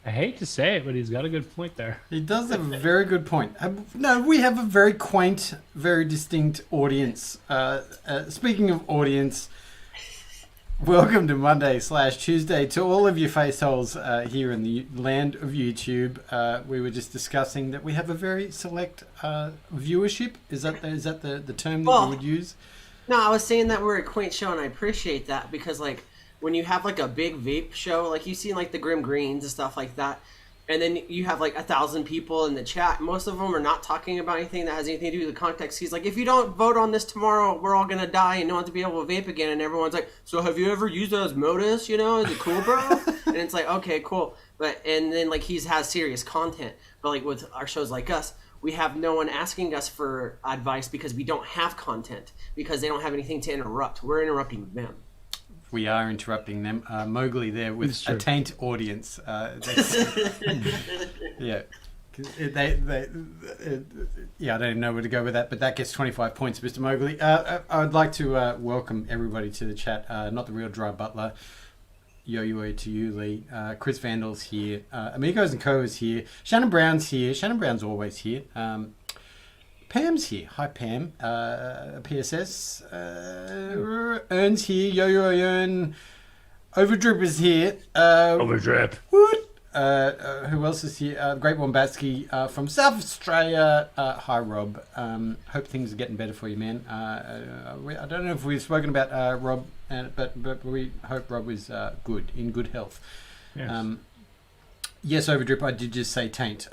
I hate to say it, but he's got a good point there. He does have a very good point. No, we have a very quaint, very distinct audience. Speaking of audience, welcome to Monday/Tuesday to all of you faceholes here in the land of YouTube. We were just discussing that we have a very select viewership. Is that the term that you would use? No, I was saying that we're a quaint show, and I appreciate that because, like, when you have like a big vape show, like you see like the Grim Greens and stuff like that, and then you have like 1,000 people in the chat. Most of them are not talking about anything that has anything to do with the context. He's like, if you don't vote on this tomorrow, we're all gonna die and no one to be able to vape again. And everyone's like, so have you ever used those Modus? You know, is it cool, bro? And it's like, okay, cool. And then like has serious content, but like with our shows like us, we have no one asking us for advice because we don't have content because they don't have anything to interrupt. We're interrupting them. We are interrupting them. Mowgli there with a taint audience. Yeah. Yeah, I don't even know where to go with that, but that gets 25 points, Mr. Mowgli. I would like to welcome everybody to the chat. Not the real Dry Butler. Yo to you, Lee. Chris Vandal's here. Amigos and Co is here. Shannon Brown's here. Shannon Brown's always here. Pam's here. Hi, Pam. PSS. Ern's here. Yo Ern. Overdrip is here. Overdrip. What? Who else is here? Great Wombatsky from South Australia. Hi, Rob. Hope things are getting better for you, man. I don't know if we've spoken about Rob, but we hope Rob is in good health. Yes. Yes, Overdrip, I did just say taint.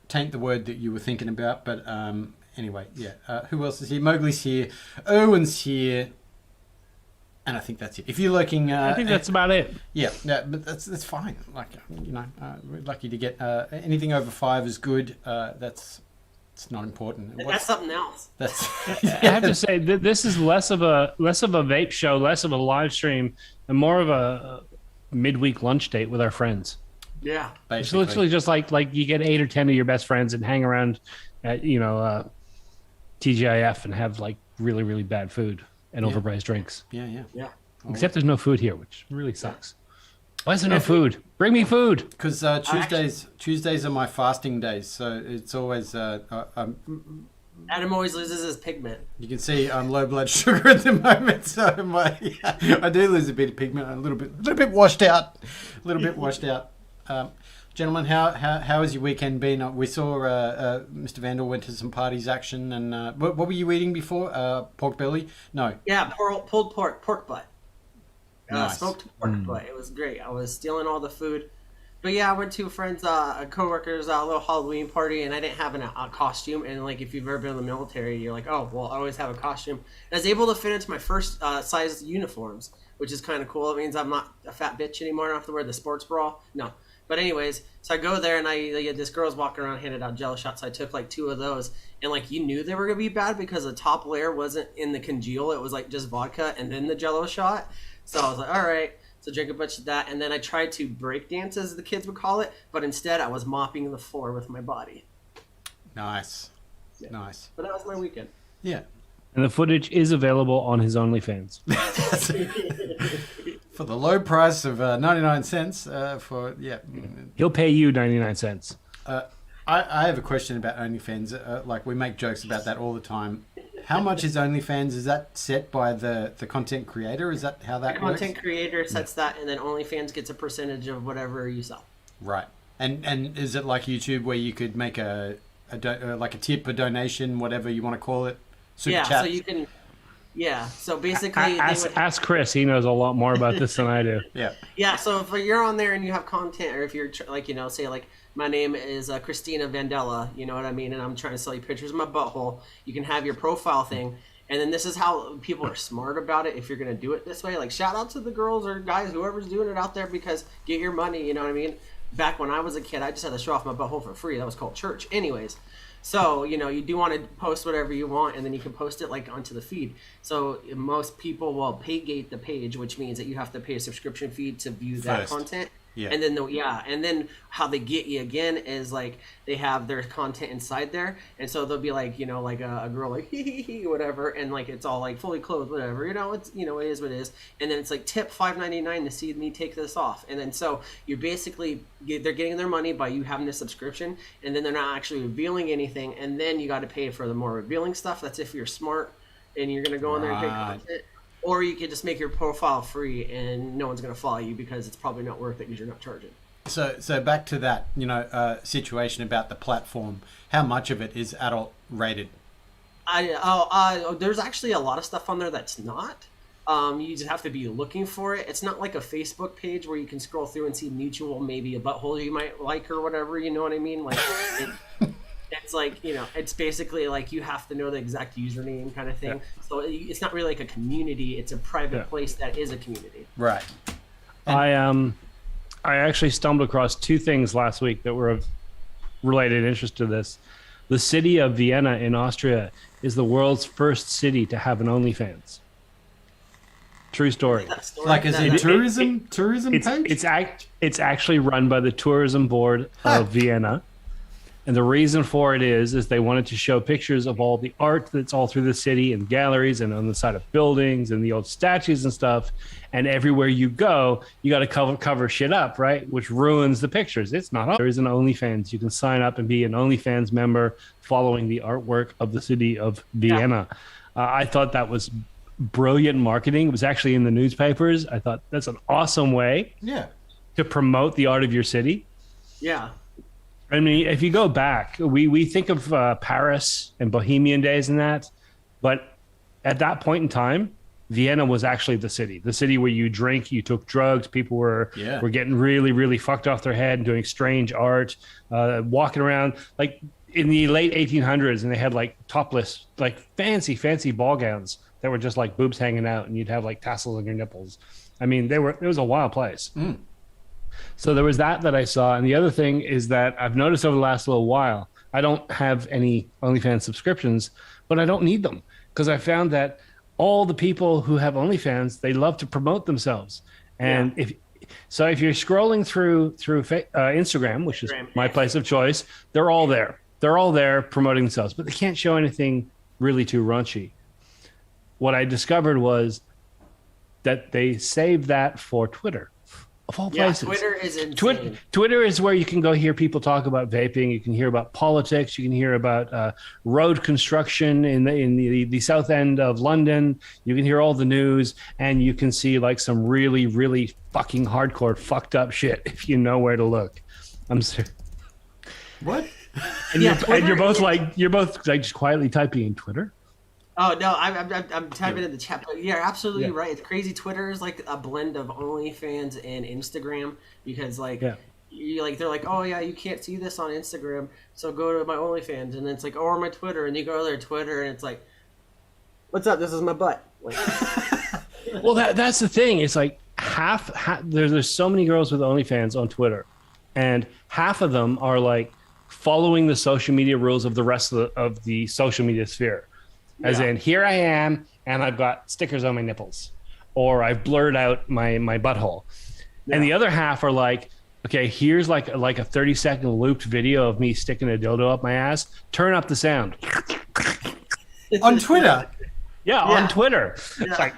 Taint the word that you were thinking about, but anyway, yeah. Who else is here? Mowgli's here. Owen's here. And I think that's it. If you're looking... I think that's about it. Yeah, but that's fine. Like, we're lucky to get... anything over 5 is good. It's not important. That's something else. That's... I have to say, this is less of a vape show, less of a live stream, and more of a midweek lunch date with our friends. Yeah, basically. It's literally just like you get 8 or 10 of your best friends and hang around at TGIF and have like really, really bad food and overpriced drinks. Yeah. Except there's no food here, which really sucks. Why is there no food? Bring me food. Because Tuesdays are my fasting days, so it's always Adam always loses his pigment. You can see I'm low blood sugar at the moment, so I do lose a bit of pigment, a little bit washed out, Gentlemen, how has your weekend been? We saw Mr. Vandal went to some parties action, and what were you eating before? Pork belly? No. Yeah, pulled pork butt. Nice. Smoked pork butt. It was great. I was stealing all the food. But yeah, I went to a friend's, a coworker's little Halloween party, and I didn't have a costume. And like, if you've ever been in the military, you're like, oh, well, I always have a costume. And I was able to fit into my first size uniforms, which is kind of cool. It means I'm not a fat bitch anymore. I don't have to wear the sports bra. No. But anyways, so I go there, and this girl's walking around handed out Jello shots. So I took like 2 of those, and like you knew they were gonna be bad because the top layer wasn't in the congeal. It was like just vodka and then the Jello shot. So I was like, all right. So drink a bunch of that, and then I tried to break dance, as the kids would call it, but instead I was mopping the floor with my body. Nice. Yeah. Nice. But that was my weekend. Yeah. And the footage is available on his OnlyFans. For the low price of 99 cents He'll pay you 99 cents. I have a question about OnlyFans. Like, we make jokes about that all the time. How much is OnlyFans? Is that set by the content creator? Is that how that works? The content creator sets that, and then OnlyFans gets a percentage of whatever you sell. Right. And is it like YouTube where you could make like a tip, a donation, whatever you want to call it? Super chat? So you can... Yeah, so basically... Ask Chris. He knows a lot more about this than I do. Yeah, so if you're on there and you have content, or if you're, like, say, like, my name is Christina Vandella, you know what I mean, and I'm trying to sell you pictures of my butthole, you can have your profile thing, and then this is how people are smart about it if you're going to do it this way. Like, shout out to the girls or guys, whoever's doing it out there, because get your money, you know what I mean? Back when I was a kid, I just had to show off my butthole for free. That was called church. Anyways... So, you do want to post whatever you want, and then you can post it, like, onto the feed. So, most people will pay gate the page, which means that you have to pay a subscription fee to view that content. Yeah. And then and then how they get you again is like they have their content inside there, and so they'll be like, like a girl like hee whatever, and like it's all like fully clothed whatever, it's it is what it is, and then it's like tip $5.99 to see me take this off, and then so you're basically they're getting their money by you having this subscription, and then they're not actually revealing anything, and then you got to pay for the more revealing stuff. That's if you're smart and you're gonna go on there and pick content. Or you could just make your profile free and no one's going to follow you because it's probably not worth it because you're not charging. So back to that, situation about the platform. How much of it is adult rated? There's actually a lot of stuff on there that's not. You just have to be looking for it. It's not like a Facebook page where you can scroll through and see mutual, maybe a butthole you might like or whatever. You know what I mean? Like, it's like, it's basically like you have to know the exact username kind of thing. Yeah. So it's not really like a community. It's a private place that is a community. Right. I actually stumbled across two things last week that were of related interest to this. The city of Vienna in Austria is the world's first city to have an OnlyFans. True story. Like as in tourism page? It's actually run by the tourism board of Vienna. And the reason for it is they wanted to show pictures of all the art that's all through the city and galleries and on the side of buildings and the old statues and stuff. And everywhere you go, you got to cover shit up, right? Which ruins the pictures. It's not. There is an OnlyFans. You can sign up and be an OnlyFans member following the artwork of the city of Vienna. Yeah. I thought that was brilliant marketing. It was actually in the newspapers. I thought that's an awesome way to promote the art of your city. Yeah. I mean, if you go back, we think of Paris and Bohemian days and that, but at that point in time, Vienna was actually the city where you drink, you took drugs, people were getting really, really fucked off their head and doing strange art, walking around like in the late 1800s, and they had like topless, like fancy ball gowns that were just like boobs hanging out, and you'd have like tassels on your nipples. I mean, it was a wild place. Mm. So there was that I saw. And the other thing is that I've noticed over the last little while, I don't have any OnlyFans subscriptions, but I don't need them because I found that all the people who have OnlyFans, they love to promote themselves. And if you're scrolling through Instagram, which is my place of choice, they're all there. They're all there promoting themselves, but they can't show anything really too raunchy. What I discovered was that they save that for Twitter. Of all places. Twitter is insane. Twitter is where you can go hear people talk about vaping. You can hear about politics. You can hear about road construction in the south end of London. You can hear all the news, and you can see like some really, really fucking hardcore fucked up shit if you know where to look. I'm serious. What? And you're both like just quietly typing in Twitter. Oh no, I'm typing in the chat, but you're absolutely right. It's crazy. Twitter is like a blend of OnlyFans and Instagram because they're like, oh yeah, you can't see this on Instagram, so go to my OnlyFans, and then it's like, or my Twitter, and you go to their Twitter, and it's like, what's up? This is my butt. Like, well, that's the thing. It's like half there's so many girls with OnlyFans on Twitter, and half of them are like following the social media rules of the rest of the social media sphere. As in, here I am, and I've got stickers on my nipples, or I've blurred out my butthole. Yeah. And the other half are like, okay, here's like a 30-second looped video of me sticking a dildo up my ass. Turn up the sound. On Twitter? Yeah, on Twitter. Yeah. It's like,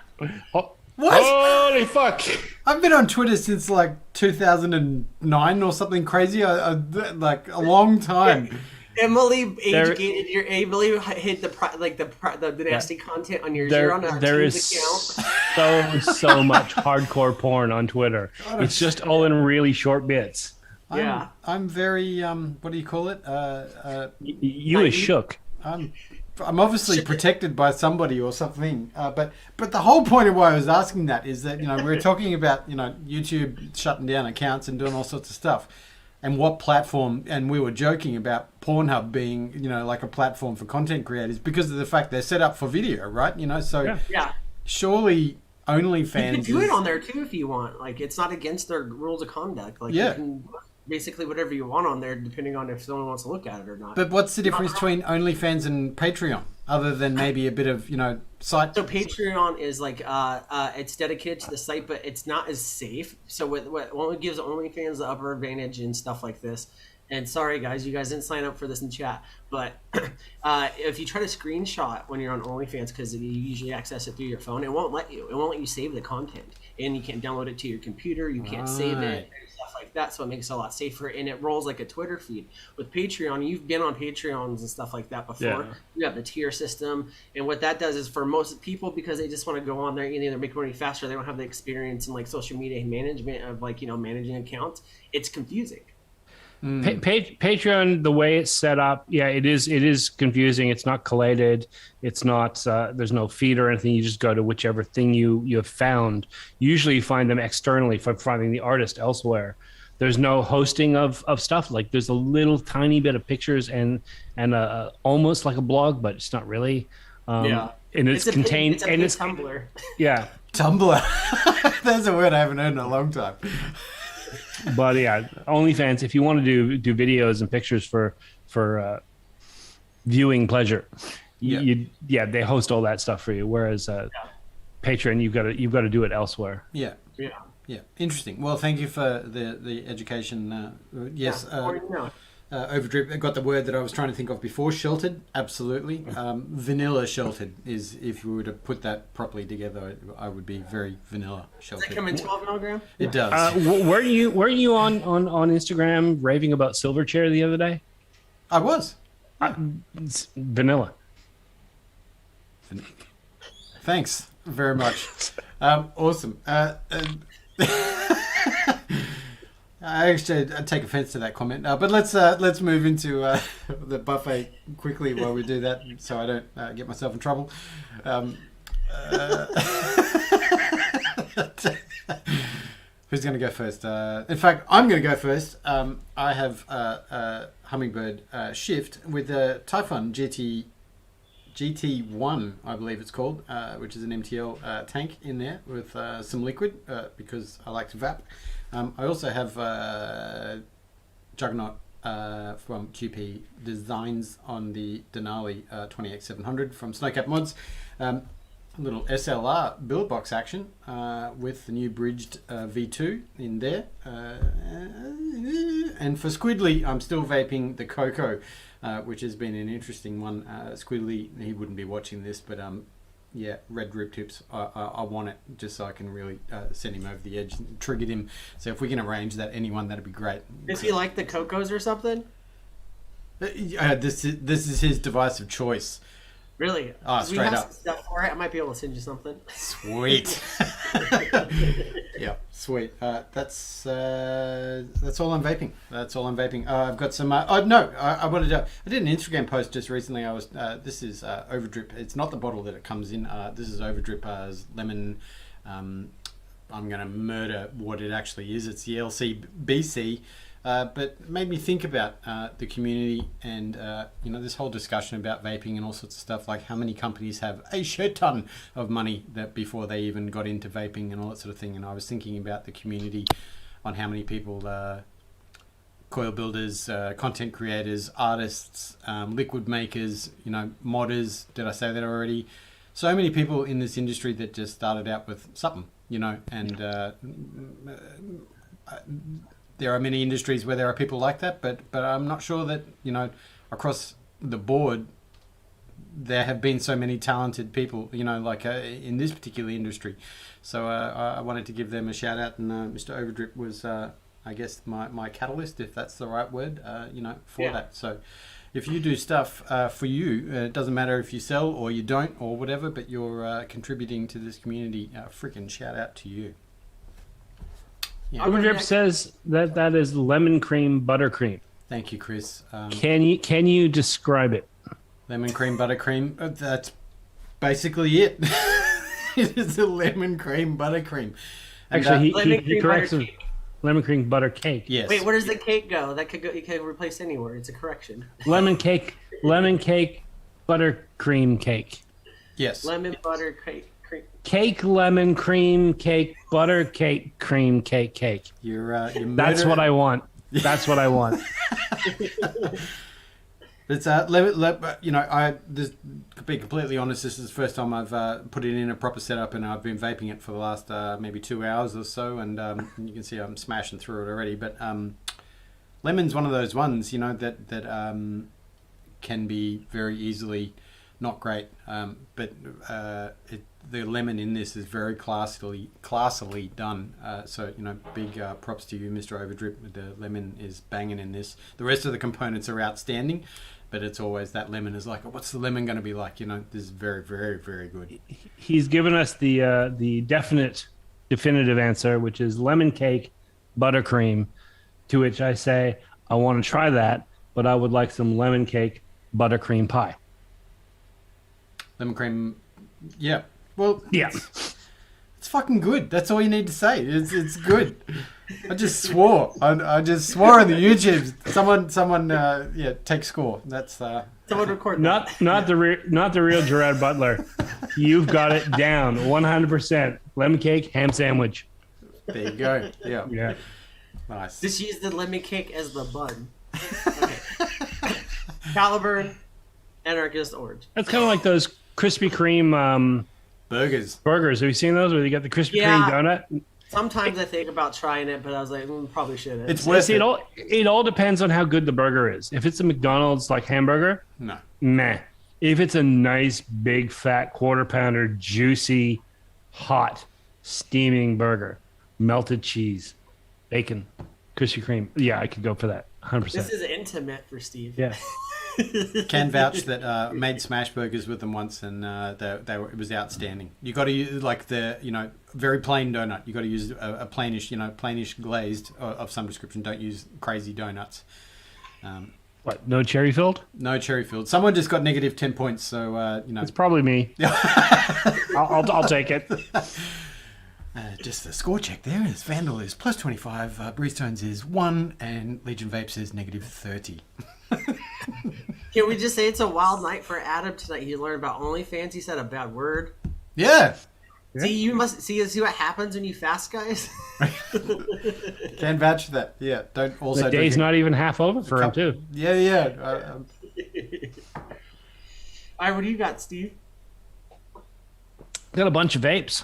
what? Holy fuck. I've been on Twitter since like 2009 or something crazy, like a long time. Emily hit the nasty content on your zero on our there team's is account. so much hardcore porn on Twitter. It's just all in really short bits. I'm very what do you call it? You is shook. I'm obviously protected by somebody or something. But the whole point of why I was asking that is that we're talking about YouTube shutting down accounts and doing all sorts of stuff. And what platform, and we were joking about Pornhub being, like a platform for content creators because of the fact they're set up for video, right? Surely OnlyFans. You can do it on there too if you want. Like, it's not against their rules of conduct. Like, you can basically whatever you want on there, depending on if someone wants to look at it or not. But what's the difference between OnlyFans and Patreon, other than maybe a bit of site? So Patreon is like it's dedicated to the site, but it's not as safe. So what gives OnlyFans the upper advantage and stuff like this. And sorry guys, you guys didn't sign up for this in chat, but if you try to screenshot when you're on OnlyFans, because you usually access it through your phone, it won't let you. It won't let you save the content, and you can't download it to your computer. You can't save it. Like that, so it makes it a lot safer, and it rolls like a Twitter feed. With Patreon, you've been on Patreons and stuff like that before. Yeah. You have the tier system, and what that does is for most people, because they just want to go on there and either make money faster, they don't have the experience in like social media management of managing accounts. It's confusing. Patreon, the way it's set up, it is confusing. It's not collated. It's not. There's no feed or anything. You just go to whichever thing you have found. Usually, you find them externally from finding the artist elsewhere. There's no hosting of stuff. Like there's a little tiny bit of pictures and almost like a blog, but it's not really. And it's contained. And it's Tumblr. Yeah, Tumblr. That's a word I haven't heard in a long time. But OnlyFans, if you want to do videos and pictures for viewing pleasure, they host all that stuff for you. Whereas Patreon, you've got to do it elsewhere. Yeah. Interesting. Well, thank you for the education. Yes. Overdrip. I got the word that I was trying to think of before. Sheltered, absolutely. Vanilla sheltered is, if you were to put that properly together, I would be very vanilla sheltered. Does it come in 12 milligram? It does. Were you on Instagram raving about Silverchair the other day? I was. It's vanilla. Thanks very much. Awesome. I take offense to that comment, but let's move into the buffet quickly while we do that, so I don't get myself in trouble. Who's going to go first? In fact, I'm going to go first. I have a Hummingbird Shift with a Typhon GT1, I believe it's called, which is an MTL tank in there with some liquid because I like to vap. I also have Juggernaut from QP Designs on the Denali 20X700 from Snowcap Mods. A little SLR build box action with the new bridged V2 in there. And for Squidly, I'm still vaping the Coco, which has been an interesting one. Squidly, he wouldn't be watching this, but red drip tips. I want it just so I can really send him over the edge and trigger him. So if we can arrange that, anyone, that'd be great. Does he like the Cocos or something? This is his device of choice. Really? Straight up. Some stuff for it. I might be able to send you something. Sweet. Yeah, sweet. That's all I'm vaping. I've got some. I wanted to. I did an Instagram post just recently. I was. This is Overdrip. It's not the bottle that it comes in. This is Overdrip lemon. I'm going to murder what it actually is. It's the LCBC. But it made me think about the community and this whole discussion about vaping and all sorts of stuff, like how many companies have a shit ton of money that before they even got into vaping and all that sort of thing. And I was thinking about the community on how many people, coil builders, content creators, artists, liquid makers, modders. Did I say that already? So many people in this industry that just started out with something, and there are many industries where there are people like that, but I'm not sure that, across the board, there have been so many talented people, in this particular industry. So I wanted to give them a shout out, and Mr. Overdrip was, I guess, my catalyst, if that's the right word, for that. So if you do stuff for you, it doesn't matter if you sell or you don't or whatever, but you're contributing to this community, freaking shout out to you. Yeah. Overdrip says that is lemon cream buttercream. Thank you, Chris. Can you describe it? Lemon cream buttercream. That's basically it. It is a lemon cream buttercream. Actually, he corrects it. Lemon cream butter cake. Yes. Wait, where does the cake go? That could go. You can replace any word. It's a correction. Lemon cake, buttercream cake. Yes. Lemon butter cake. Cake, lemon, cream, cake, butter, cake, cream, cake. You're That's what I want. That's what I want. It's you know, to be completely honest, this is the first time I've put it in a proper setup, and I've been vaping it for the last maybe 2 hours or so, and you can see I'm smashing through it already. But lemon's one of those ones, you know, that can be very easily not great, but the lemon in this is very classily done. So, you know, big props to you, Mr. Overdrip. The lemon is banging in this. The rest of the components are outstanding, but it's always that lemon is like, what's the lemon going to be like? You know, this is very, very, very good. He's given us the definitive answer, which is lemon cake, buttercream. To which I say, I want to try that, but I would like some lemon cake, buttercream pie. Lemon cream, yeah. Well, yeah, it's fucking good. That's all you need to say. It's good. I just swore. I just swore on the YouTube. Someone, yeah, take score. That's someone record. Not the real Gerard Butler. You've got it down 100%. Lemon cake, ham sandwich. There you go. Yeah. Yeah. Nice. Just use the lemon cake as the bun. Okay. Caliburn, anarchist orange. That's kind of like those Krispy Kreme burgers. Have you seen those where you got the Krispy Kreme donut? Sometimes I think about trying it, but I was like, probably shouldn't. It's worth it. It all depends on how good the burger is. If it's a McDonald's like hamburger, no, meh. If it's a nice big fat quarter pounder, juicy, hot, steaming burger, melted cheese, bacon, Krispy Kreme, yeah, I could go for that. 100%. This is intimate for Steve. Yeah. Can vouch that made smash burgers with them once, and it was outstanding. You got to use like the, you know, very plain donut. You got to use a plainish glazed of some description. Don't use crazy donuts. What? No cherry filled? No cherry filled. Someone just got negative 10 points, so you know. It's probably me. I'll take it. Just the score check there is Vandal is plus 25, Breezetones is 1, and Legion Vapes is negative 30. Can we just say it's a wild night for Adam tonight? He learned about OnlyFans. He said a bad word. Yeah. See, you must see what happens when you fast, guys. Can vouch for that. Yeah. Don't also. The day's not even half over for him too. Yeah, yeah. All right, what do you got, Steve? Got a bunch of vapes.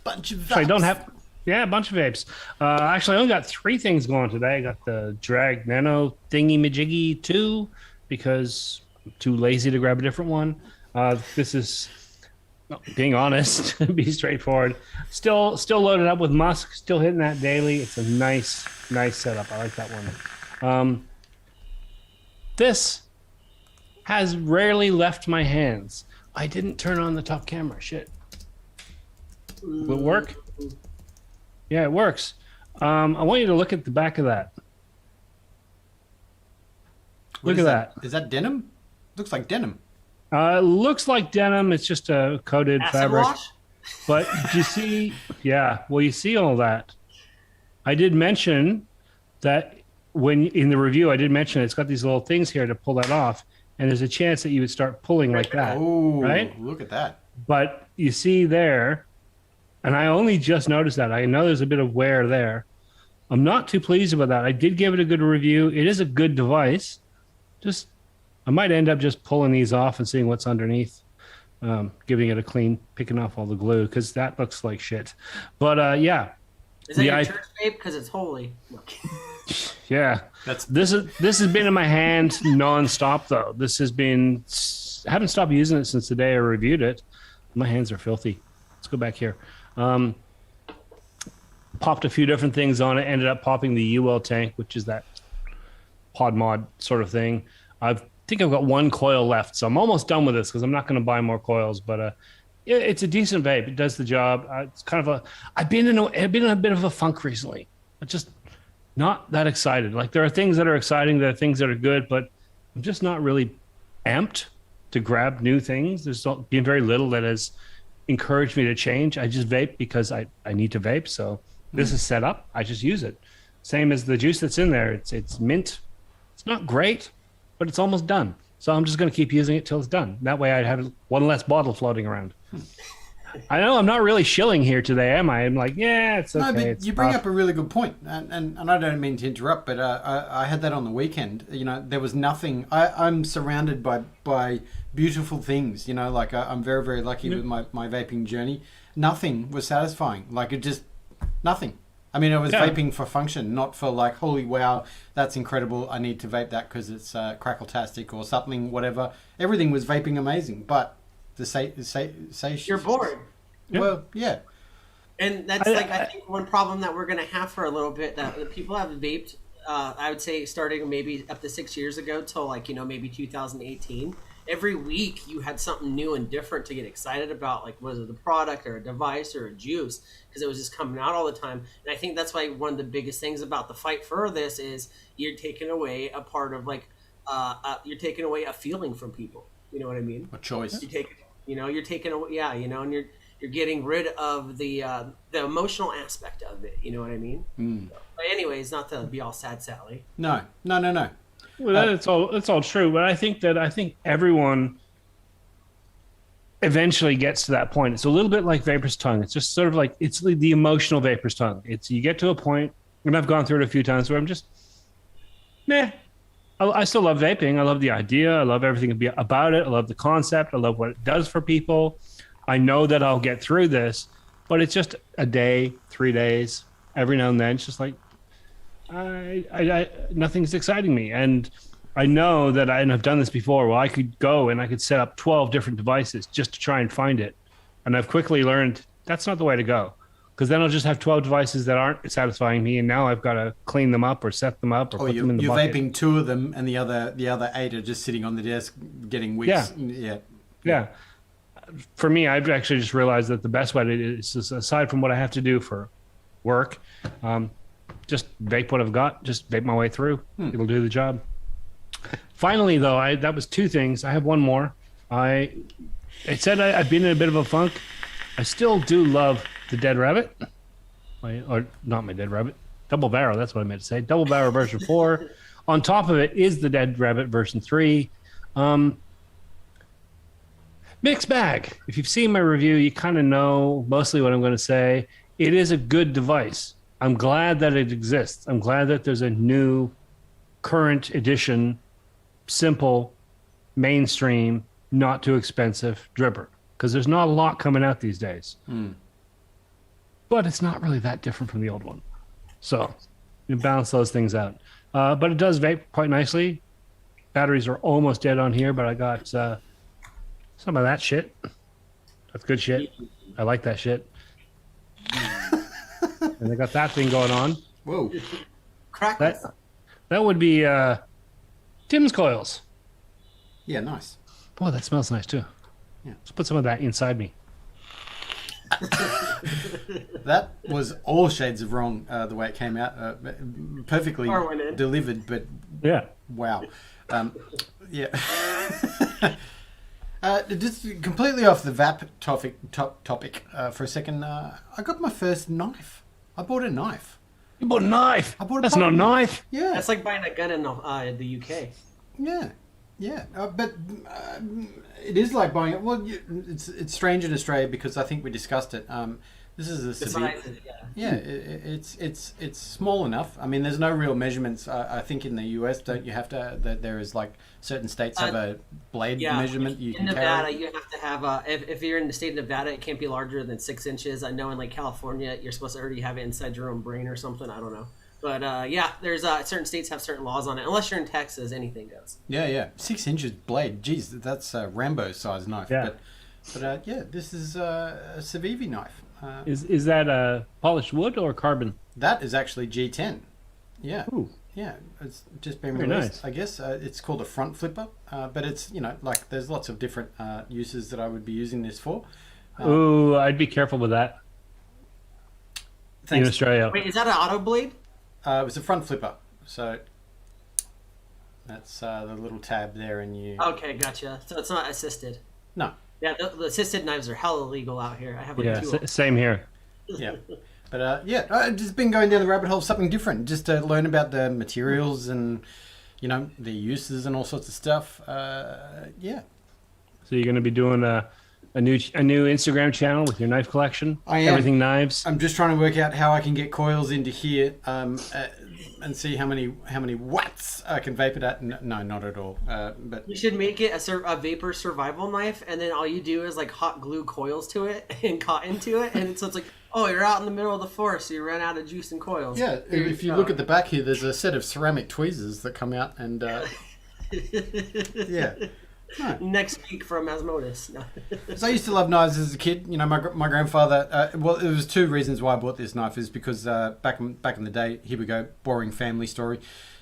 Bunch of vapes. So I don't have. Yeah, a bunch of vapes. Actually, I only got 3 things going today. I got the Drag Nano Thingy Majiggy 2 because I'm too lazy to grab a different one. This is, being honest, be straightforward. Still loaded up with musk. Still hitting that daily. It's a nice setup. I like that one. This has rarely left my hands. I didn't turn on the top camera. Shit. Will it work? Yeah, it works. I want you to look at the back of that. Look at that. Is that denim? Looks like denim. Looks like denim. It's just a coated Acid fabric. wash? But you see, yeah, well, you see all that. I did mention that when in the review, I did mention it's got these little things here to pull that off. And there's a chance that you would start pulling like that. Oh, right? Look at that. But you see there, and I only just noticed that. I know there's a bit of wear there. I'm not too pleased about that. I did give it a good review. It is a good device. Just, I might end up just pulling these off and seeing what's underneath, giving it a clean, picking off all the glue, because that looks like shit. But yeah. Is that your church vape? Because it's holy. Yeah. This has been in my hand nonstop though. This has been, I haven't stopped using it since the day I reviewed it. My hands are filthy. Let's go back here. Popped a few different things on it. Ended up popping the UL tank, which is that pod mod sort of thing. I think I've got 1 coil left, so I'm almost done with this because I'm not going to buy more coils. But it's a decent vape. It does the job. It's kind of I've been in a bit of a funk recently. I'm just not that excited. Like there are things that are exciting, there are things that are good, but I'm just not really amped to grab new things. There's been very little that has encouraged me to change. I just vape because I need to vape. So this is set up. I just use it. Same as the juice that's in there. It's mint. It's not great, but it's almost done. So I'm just going to keep using it till it's done. That way I have 1 less bottle floating around. I know I'm not really shilling here today, am I? I'm like, yeah, it's okay. No, but it's you bring tough. up a really good point, and I don't mean to interrupt, but I had that on the weekend. You know, there was nothing. I'm surrounded by beautiful things. You know, like I'm very very lucky with my vaping journey. Nothing was satisfying. Like it just nothing. I mean, I was Yeah. vaping for function, not for like, holy wow, that's incredible. I need to vape that because it's crackle-tastic or something, whatever. Everything was vaping amazing, but You're bored. Well, yeah. And that's I- I think one problem that we're gonna have for a little bit that people have vaped. I would say starting maybe up to 6 years ago till like maybe 2018. Every week you had something new and different to get excited about, like was it the product or a device or a juice, because it was just coming out all the time. And I think that's why one of the biggest things about the fight for this is you're taking away a part of like you're taking away a feeling from people. You know what I mean? A choice. You're taking away, yeah, and you're getting rid of the emotional aspect of it. You know what I mean? But anyways, not to be all sad, Sally. No. Well, that's all true, but I think everyone eventually gets to that point. It's a little bit like vapor's tongue. It's just sort of like it's the emotional vapor's tongue. It's you get to a point, and I've gone through it a few times where I'm just, meh. I still love vaping. I love the idea. I love everything about it. I love the concept. I love what it does for people. I know that I'll get through this, but it's just a day, 3 days, every now and then. It's just like, nothing's exciting me. And I know that and I've done this before. Well, I could go and I could set up 12 different devices just to try and find it. And I've quickly learned that's not the way to go. Because then I'll just have 12 devices that aren't satisfying me, and now I've got to clean them up or set them up or put them in the you're bucket. vaping 2 of them, and the other 8 are just sitting on the desk getting wicks. Yeah. For me, I've actually just realized that the best way to do it is, just, aside from what I have to do for work, just vape what I've got, just vape my way through. It'll do the job. Finally, though, that was 2 things. I have one more. I've been in a bit of a funk. I still do love the Dead Rabbit. Or not my Dead Rabbit. Double Barrel, that's what I meant to say. Double Barrel version 4. On top of it is the Dead Rabbit version 3. Mixed bag. If you've seen my review, you kind of know mostly what I'm going to say. It is a good device. I'm glad that it exists. I'm glad that there's a new current edition, simple, mainstream, not too expensive dripper. Because there's not a lot coming out these days. But it's not really that different from the old one. So you balance those things out. But it does vape quite nicely. Batteries are almost dead on here, but I got some of that shit. That's good shit. I like that shit. And I got that thing going on. Whoa. Crackles. That would be Tim's coils. Yeah, nice. Boy, that smells nice too. Yeah. Let's put some of that inside me. That was all shades of wrong the way it came out. Perfectly Darwin. delivered, but Yeah. wow. Yeah. Just completely off the VAP topic for a second. I got my first knife. I bought a knife. You bought a knife. I bought a That's not a button. knife. Yeah. That's like buying a gun in the UK. Yeah. But it is like buying it. Well, it's strange in Australia because I think we discussed it. This is a The severe. size is, Yeah, it's small enough. I mean, there's no real measurements. I think in the US, don't you have to? That there is like certain states have a blade measurement you in can Nevada, carry. you have to have if you're in the state of Nevada, it can't be larger than 6 inches. I know in like California, you're supposed to already have it inside your own brain or something. I don't know, but there's certain states have certain laws on it. Unless you're in Texas, anything goes. Yeah. 6 inches blade. Jeez, that's a Rambo size knife. Yeah. But this is a Civivi knife. Is that polished wood or carbon? That is actually G10. Yeah. Ooh. Yeah, it's just been Very released. nice. I guess it's called a front flipper, but it's like there's lots of different uses that I would be using this for. Ooh, I'd be careful with that in Thanks. Australia. Wait, is that an auto blade? It was a front flipper, so that's the little tab there, and you. Okay, gotcha. So it's not assisted. No. Yeah, the assisted knives are hella legal out here. I have like Yeah, two. same here. Yeah. But I've just been going down the rabbit hole of something different, just to learn about the materials and the uses and all sorts of stuff. Yeah. So you're going to be doing A new Instagram channel with your knife collection. I am. Everything knives. I'm just trying to work out how I can get coils into here, and see how many watts I can vape it at. No, not at all. But You should make it a vapor survival knife, and then all you do is like hot glue coils to it and cotton to it, and so it's like, oh, you're out in the middle of the forest, so you run out of juice and coils. yeah, if you look at the back here, there's a set of ceramic tweezers that come out, and yeah. No. Next week from Asmodeus. No. So I used to love knives as a kid. You know, my grandfather. Well, there was two reasons why I bought this knife. Is because back in the day, here we go, boring family story.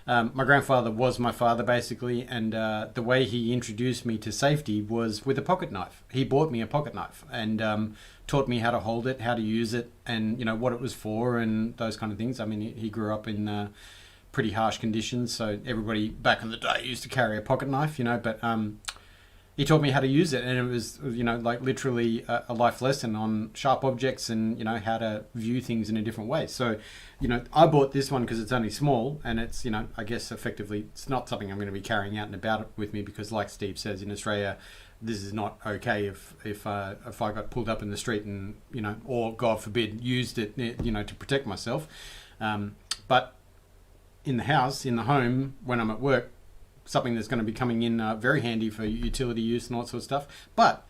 My grandfather was my father basically, and the way he introduced me to safety was with a pocket knife. He bought me a pocket knife and taught me how to hold it, how to use it, and you know what it was for, and those kind of things. I mean, he grew up in pretty harsh conditions, so everybody back in the day used to carry a pocket knife. You know, but he taught me how to use it, and it was, you know, like literally a life lesson on sharp objects and, you know, how to view things in a different way. So, you know, I bought this one because it's only small, and it's, you know, I guess effectively it's not something I'm going to be carrying out and about with me because, like Steve says, in Australia, this is not okay if I got pulled up in the street and, you know, or God forbid used it, you know, to protect myself. But in the house, in the home, when I'm at work, something that's going to be coming in very handy for utility use and all that sort of stuff. But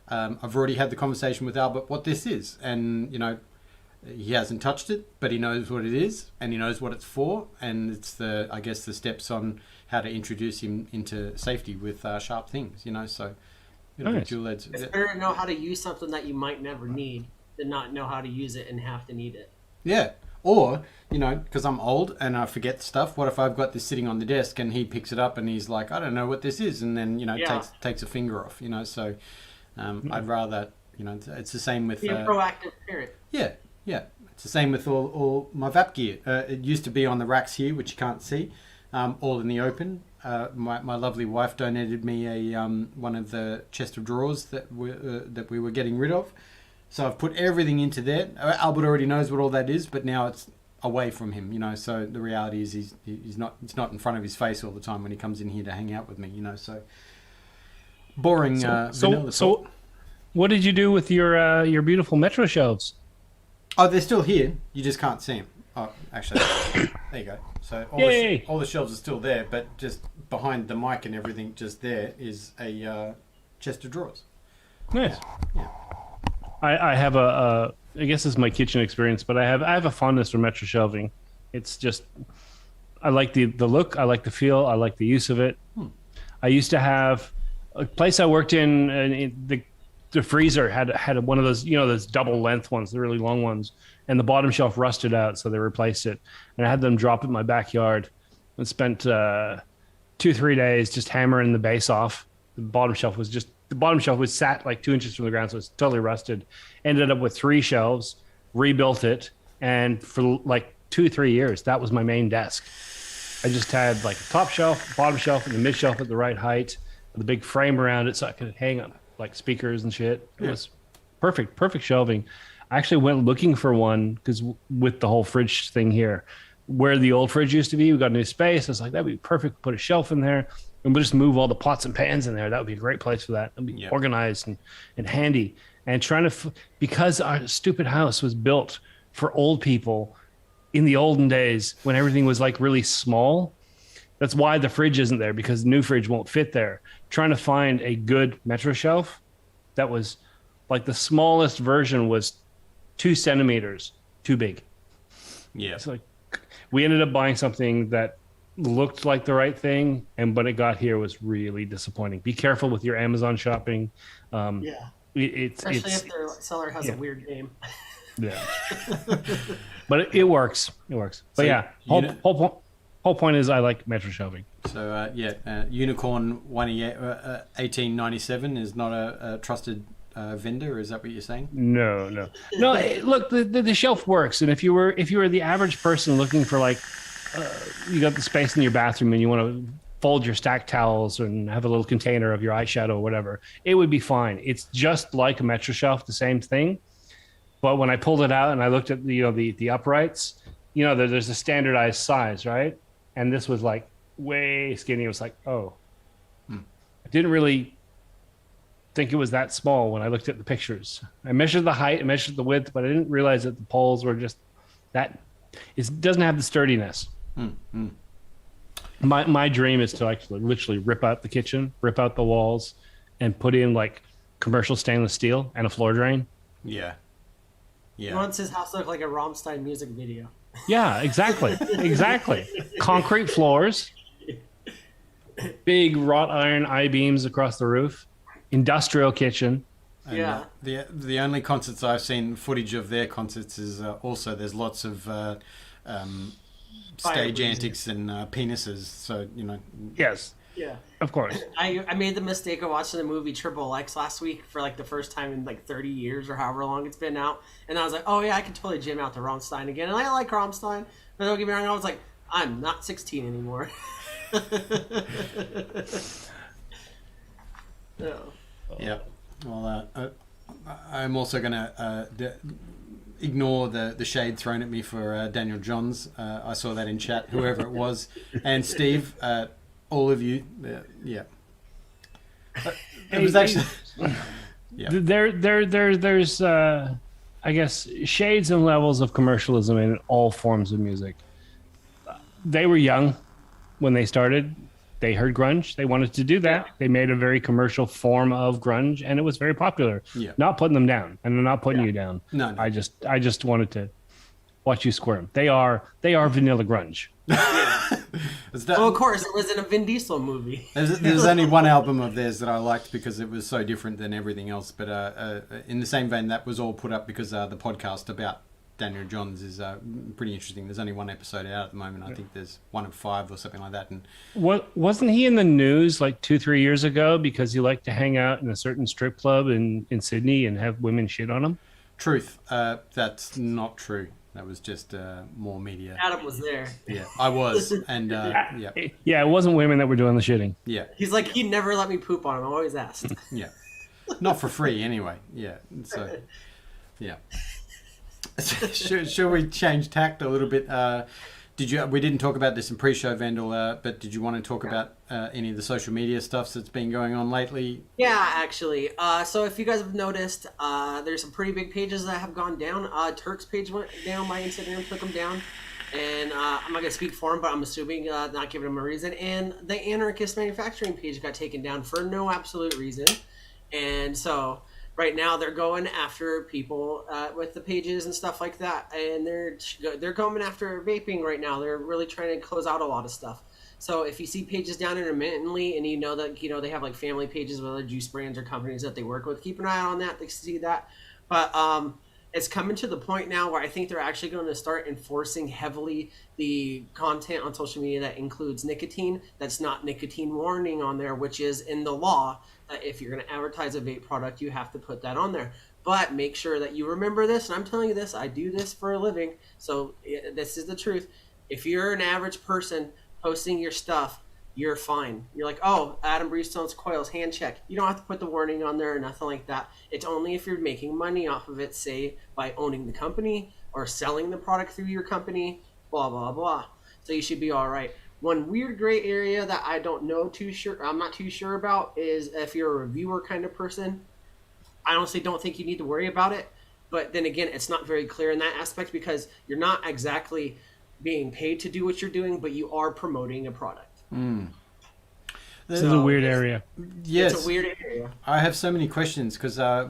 I've already had the conversation with Albert what this is, and you know, he hasn't touched it, but he knows what it is and he knows what it's for, and it's I guess the steps on how to introduce him into safety with sharp things. You know, so Nice. dual edge. It's better to know how to use something that you might never need than not know how to use it and have to need it. Yeah. Or, you know, because I'm old and I forget stuff, what if I've got this sitting on the desk and he picks it up and he's like, I don't know what this is, and then, you know, takes a finger off, you know, so I'd rather, you know, it's the same with... Be a proactive parent. Yeah. It's the same with all my VAP gear. It used to be on the racks here, which you can't see, all in the open. My lovely wife donated me one of the chest of drawers that we were getting rid of. So I've put everything into there. Albert already knows what all that is, but now it's away from him, you know. So the reality is he's not, it's not in front of his face all the time when he comes in here to hang out with me, you know. So boring. So what did you do with your beautiful Metro shelves? Oh, they're still here. You just can't see them. Oh, actually, there you go. So all the shelves are still there, but just behind the mic and everything, just there is a chest of drawers. Nice. Yeah. I have I guess this is my kitchen experience, but I have a fondness for Metro shelving. It's just, I like the look, I like the feel, I like the use of it. I used to have a place I worked in, and the freezer had one of those, you know, those double length ones, the really long ones, and the bottom shelf rusted out, so they replaced it. And I had them drop in my backyard and spent 2-3 days just hammering the base off. The bottom shelf was sat like 2 inches from the ground, so it's totally rusted. Ended up with 3 shelves, rebuilt it, and for like 2-3 years, that was my main desk. I just had like a top shelf, bottom shelf, and the mid shelf at the right height, with a big frame around it so I could hang up like speakers and shit. It was perfect shelving. I actually went looking for one because with the whole fridge thing here, where the old fridge used to be, we got a new space. I was like, that'd be perfect. Put a shelf in there. And we'll just move all the pots and pans in there. That would be a great place for that. It'd be organized and handy. And trying to, because our stupid house was built for old people in the olden days when everything was like really small. That's why the fridge isn't there, because the new fridge won't fit there. Trying to find a good Metro shelf that was like the smallest version was 2 centimeters too big. Yeah. So like, we ended up buying something that looked like the right thing, and but it got here was really disappointing. Be careful with your Amazon shopping. Especially if their seller has a weird name. Yeah. But it works. It works. But so whole point is I like Metro shelving. So Unicorn 1897 is not a trusted vendor. Is that what you're saying? No. Look, the shelf works, and if you were the average person looking for like, you got the space in your bathroom and you want to fold your stack towels and have a little container of your eyeshadow or whatever, it would be fine. It's just like a Metro shelf, the same thing. But when I pulled it out and I looked at the uprights, you know, there's a standardized size, right? And this was like way skinny. It was like, I didn't really think it was that small when I looked at the pictures. I measured the height, I measured the width, but I didn't realize that the poles were just that. It doesn't have the sturdiness. My dream is to actually literally rip out the kitchen, rip out the walls, and put in like commercial stainless steel and a floor drain. Yeah. He Yeah. wants his house to look like a Rammstein music video. Yeah, exactly. Exactly. Concrete floors, big wrought iron I-beams across the roof, industrial kitchen. And, Yeah. The only concerts I've seen footage of their concerts is also there's lots of stage breezing. antics and penises. So Yes, Yeah. of course. I made the mistake of watching the movie Triple X last week for like the first time in like 30 years or however long it's been out. And I was like, oh yeah, I can totally jam out to Rammstein again. And I like Rammstein. But don't get me wrong, I was like, I'm not 16 anymore. No. yeah. Well, I'm also going to ignore the shade thrown at me for Daniel Johns. I saw that in chat, whoever it was, and Steve. All of you, yeah. It was actually, yeah. There's I guess shades and levels of commercialism in all forms of music. They were young when they started. They heard grunge. They wanted to do that. Yeah. They made a very commercial form of grunge, and it was very popular. Yeah. Not putting them down, and I'm not putting you down. No. I just wanted to watch you squirm. They are vanilla grunge. Well, of course, it was in a Vin Diesel movie. There's only one album of theirs that I liked because it was so different than everything else. But in the same vein, that was all put up because the podcast about Daniel Johns is pretty interesting. There's only one episode out at the moment. I think there's one of 5 or something like that. And Wasn't he in the news like 2-3 years ago because he liked to hang out in a certain strip club in Sydney and have women shit on him? truth, that's not true. That was just more media. Adam was there. Yeah, I was, and yeah, Yeah, it wasn't women that were doing the shitting. yeah, He's like, he never let me poop on him. I always asked. yeah. Not for free, anyway. Yeah, so yeah. Should we change tact a little bit? We didn't talk about this in pre-show, Vandal, but did you want to talk about any of the social media stuff that's been going on lately? Yeah, actually. So if you guys have noticed, there's some pretty big pages that have gone down. Turk's page went down. My Instagram took them down. And I'm not going to speak for him, but I'm assuming not giving him a reason. And the Anarchist Manufacturing page got taken down for no absolute reason. And so right now they're going after people with the pages and stuff like that. And they're going after vaping right now. They're really trying to close out a lot of stuff. So if you see pages down intermittently and you know that, they have like family pages with other juice brands or companies that they work with, keep an eye on that. They see that. But it's coming to the point now where I think they're actually going to start enforcing heavily the content on social media that includes nicotine. That's not nicotine warning on there, which is in the law. That if you're going to advertise a vape product, you have to put that on there. But make sure that you remember this. And I'm telling you this, I do this for a living. So this is the truth. If you're an average person posting your stuff, you're fine. You're like, oh, Adam Breestone's coils, hand check. You don't have to put the warning on there or nothing like that. It's only if you're making money off of it, say by owning the company or selling the product through your company, blah, blah, blah. So you should be all right. One weird gray area that I'm not too sure about is if you're a reviewer kind of person. I honestly don't think you need to worry about it. But then again, it's not very clear in that aspect because you're not exactly being paid to do what you're doing, but you are promoting a product. This is a weird area. Yes, It's a weird area. I have so many questions because oh,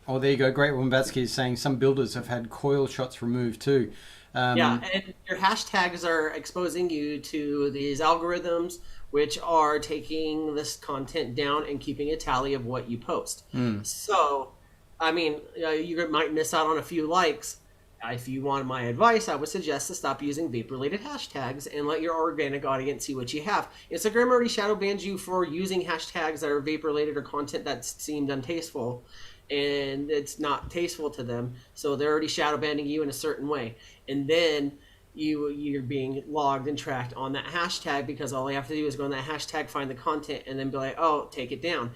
there you go. Great Wombatsky is saying some builders have had coil shots removed too. Yeah, and your hashtags are exposing you to these algorithms, which are taking this content down and keeping a tally of what you post. So, I mean, you might miss out on a few likes. If you want my advice, I would suggest to stop using vape-related hashtags and let your organic audience see what you have. Instagram already shadow bans you for using hashtags that are vape-related or content that seemed untasteful, and it's not tasteful to them, so they're already shadow banning you in a certain way. And then you're being logged and tracked on that hashtag because all you have to do is go on that hashtag, find the content, and then be like, oh, take it down.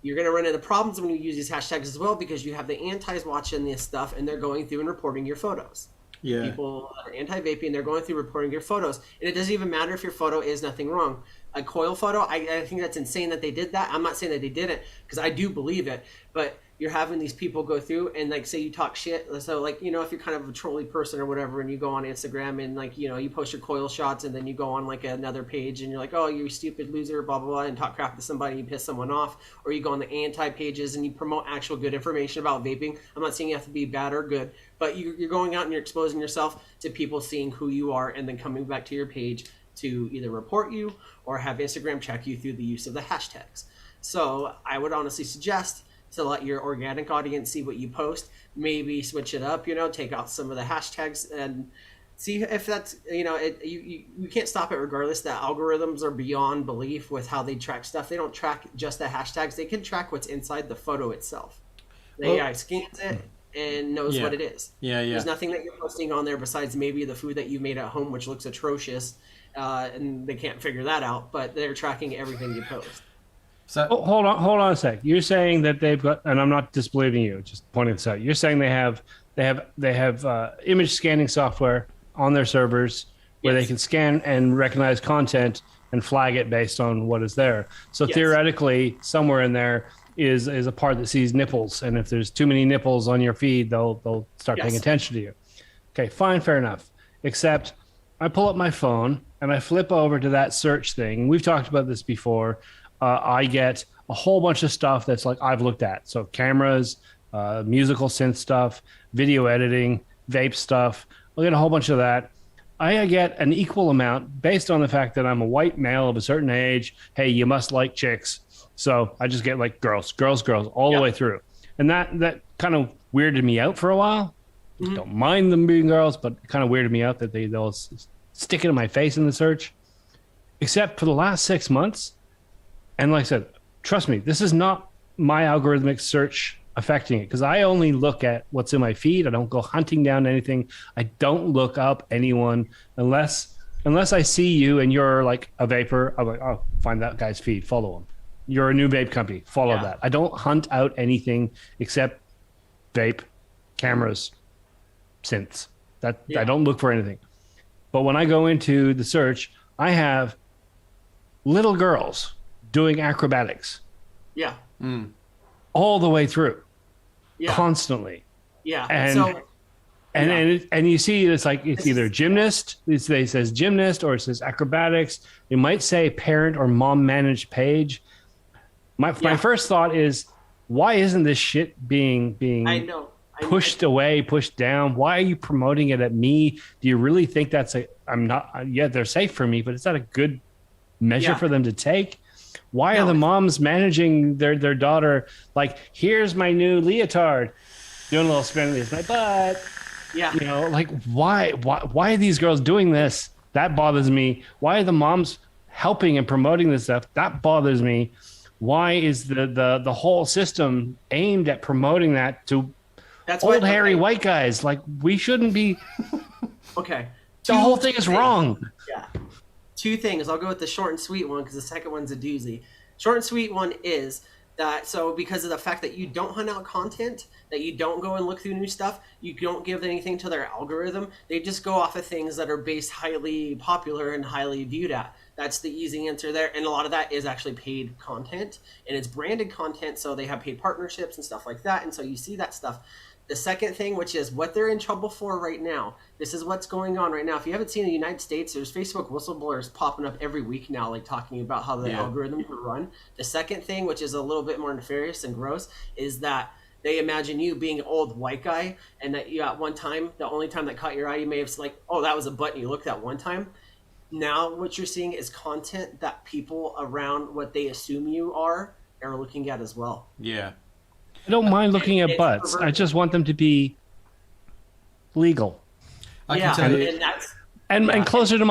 You're going to run into problems when you use these hashtags as well because you have the antis watching this stuff and they're going through and reporting your photos. Yeah. People that are anti-vaping, they're going through reporting your photos. And it doesn't even matter if your photo is nothing wrong. A coil photo, I think that's insane that they did that. I'm not saying that they didn't, because I do believe it. But you're having these people go through and like say you talk shit. So like, you know, if you're kind of a trolly person or whatever, and you go on Instagram and like, you know, you post your coil shots and then you go on like another page and you're like, oh, you stupid loser, blah, blah, blah, and talk crap to somebody, you piss someone off. Or you go on the anti pages and you promote actual good information about vaping. I'm not saying you have to be bad or good, but you're going out and you're exposing yourself to people seeing who you are and then coming back to your page to either report you or have Instagram check you through the use of the hashtags. So I would honestly suggest to let your organic audience see what you post, maybe switch it up, you know, take out some of the hashtags and see if that's, you know, you can't stop it regardless. The algorithms are beyond belief with how they track stuff. They don't track just the hashtags. They can track what's inside the photo itself. The AI scans it and knows what it is. There's nothing that you're posting on there besides maybe the food that you made at home, which looks atrocious. And they can't figure that out, but they're tracking everything you post. So hold on a sec. You're saying that they've got, and I'm not disbelieving you, just pointing this out. You're saying they have image scanning software on their servers where they can scan and recognize content and flag it based on what is there. So theoretically, somewhere in there is a part that sees nipples, and if there's too many nipples on your feed, they'll start paying attention to you. Okay, fine, fair enough. Except I pull up my phone and I flip over to that search thing. We've talked about this before. I get a whole bunch of stuff that's like I've looked at. So cameras, musical synth stuff, video editing, vape stuff. I get a whole bunch of that. I get an equal amount based on the fact that I'm a white male of a certain age. Hey, you must like chicks. So I just get like girls, all the way through. And that kind of weirded me out for a while. Don't mind them being girls, but it kind of weirded me out that they'll stick it in my face in the search. Except for the last 6 months. And like I said, trust me, this is not my algorithmic search affecting it, because I only look at what's in my feed. I don't go hunting down anything. I don't look up anyone unless I see you and you're like a vapor. I'm like, oh, find that guy's feed, follow him. You're a new vape company, follow that. I don't hunt out anything except vape, cameras, synths. I don't look for anything. But when I go into the search, I have little girls doing acrobatics. Yeah. All the way through. Yeah. Constantly. Yeah. And you see it's like it's either gymnast, it says gymnast, or it says acrobatics. It might say parent or mom managed page. My first thought is, why isn't this shit being pushed away, pushed down? Why are you promoting it at me? Do you really think that's they're safe for me, but is that a good measure for them to take? Why are the moms managing their daughter like, here's my new leotard, doing a little spin, here's my butt. Yeah. You know, like why are these girls doing this? That bothers me. Why are the moms helping and promoting this stuff? That bothers me. Why is the whole system aimed at promoting that to old hairy white guys? Like, we shouldn't be. Okay. The whole thing is wrong. Yeah. Two things. I'll go with the short and sweet one because the second one's a doozy. Short and sweet one is that, so because of the fact that you don't hunt out content, that you don't go and look through new stuff, you don't give anything to their algorithm, they just go off of things that are based highly popular and highly viewed at. That's the easy answer there. And a lot of that is actually paid content, and it's branded content, so they have paid partnerships and stuff like that, and so you see that stuff. The second thing, which is what they're in trouble for right now, this is what's going on right now. If you haven't seen the United States, there's Facebook whistleblowers popping up every week now, like talking about how the algorithms are run. The second thing, which is a little bit more nefarious and gross, is that they imagine you being an old white guy, and that you at one time, the only time that caught your eye, you may have like, oh, that was a button you looked at one time. Now what you're seeing is content that people around what they assume you are looking at as well. Yeah. I don't mind looking at butts. I just want them to be legal. I can tell you. And closer to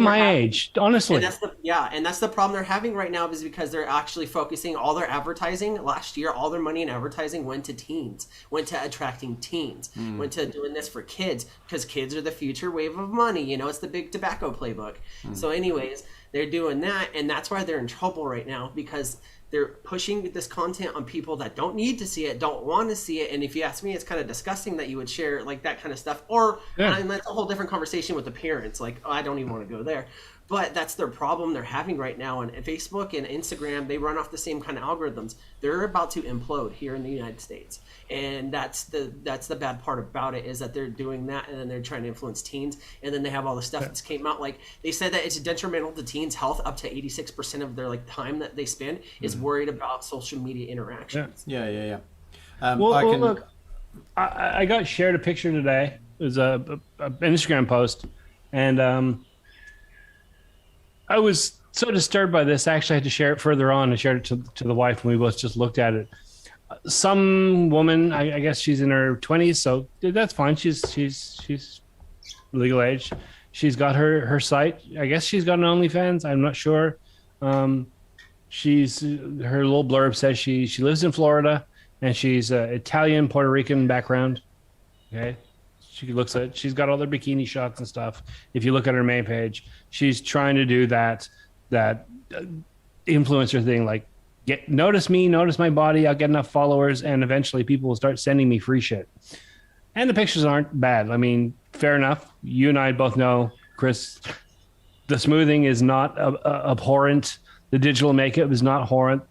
my age, honestly. And that's the problem they're having right now, is because they're actually focusing all their advertising. Last year, all their money in advertising went to teens, went to attracting teens, went to doing this for kids, because kids are the future wave of money. You know, it's the big tobacco playbook. So anyways, they're doing that, and that's why they're in trouble right now, because they're pushing this content on people that don't need to see it, don't want to see it. And if you ask me, it's kind of disgusting that you would share like that kind of stuff. Or and that's a whole different conversation with the parents. Like, oh, I don't even want to go there. But that's their problem they're having right now. And Facebook and Instagram, they run off the same kind of algorithms. They're about to implode here in the United States. And that's the bad part about it, is that they're doing that, and then they're trying to influence teens. And then they have all the stuff that's came out. Like, they said that it's detrimental to teens' health. Up to 86% of their like time that they spend is worried about social media interactions. Yeah. Look, I got shared a picture today. It was a Instagram post, and I was so disturbed by this. I actually had to share it further on. I shared it to the wife, and we both just looked at it. Some woman, I guess she's in her 20s, so that's fine. She's legal age. She's got her site. I guess she's got an OnlyFans. I'm not sure. Her little blurb says she lives in Florida, and she's Italian, Puerto Rican background. Okay. She's got all their bikini shots and stuff. If you look at her main page, she's trying to do that influencer thing, like notice me, notice my body. I'll get enough followers, and eventually people will start sending me free shit. And the pictures aren't bad. I mean, fair enough. You and I both know, Chris, the smoothing is not abhorrent. The digital makeup is not horrent.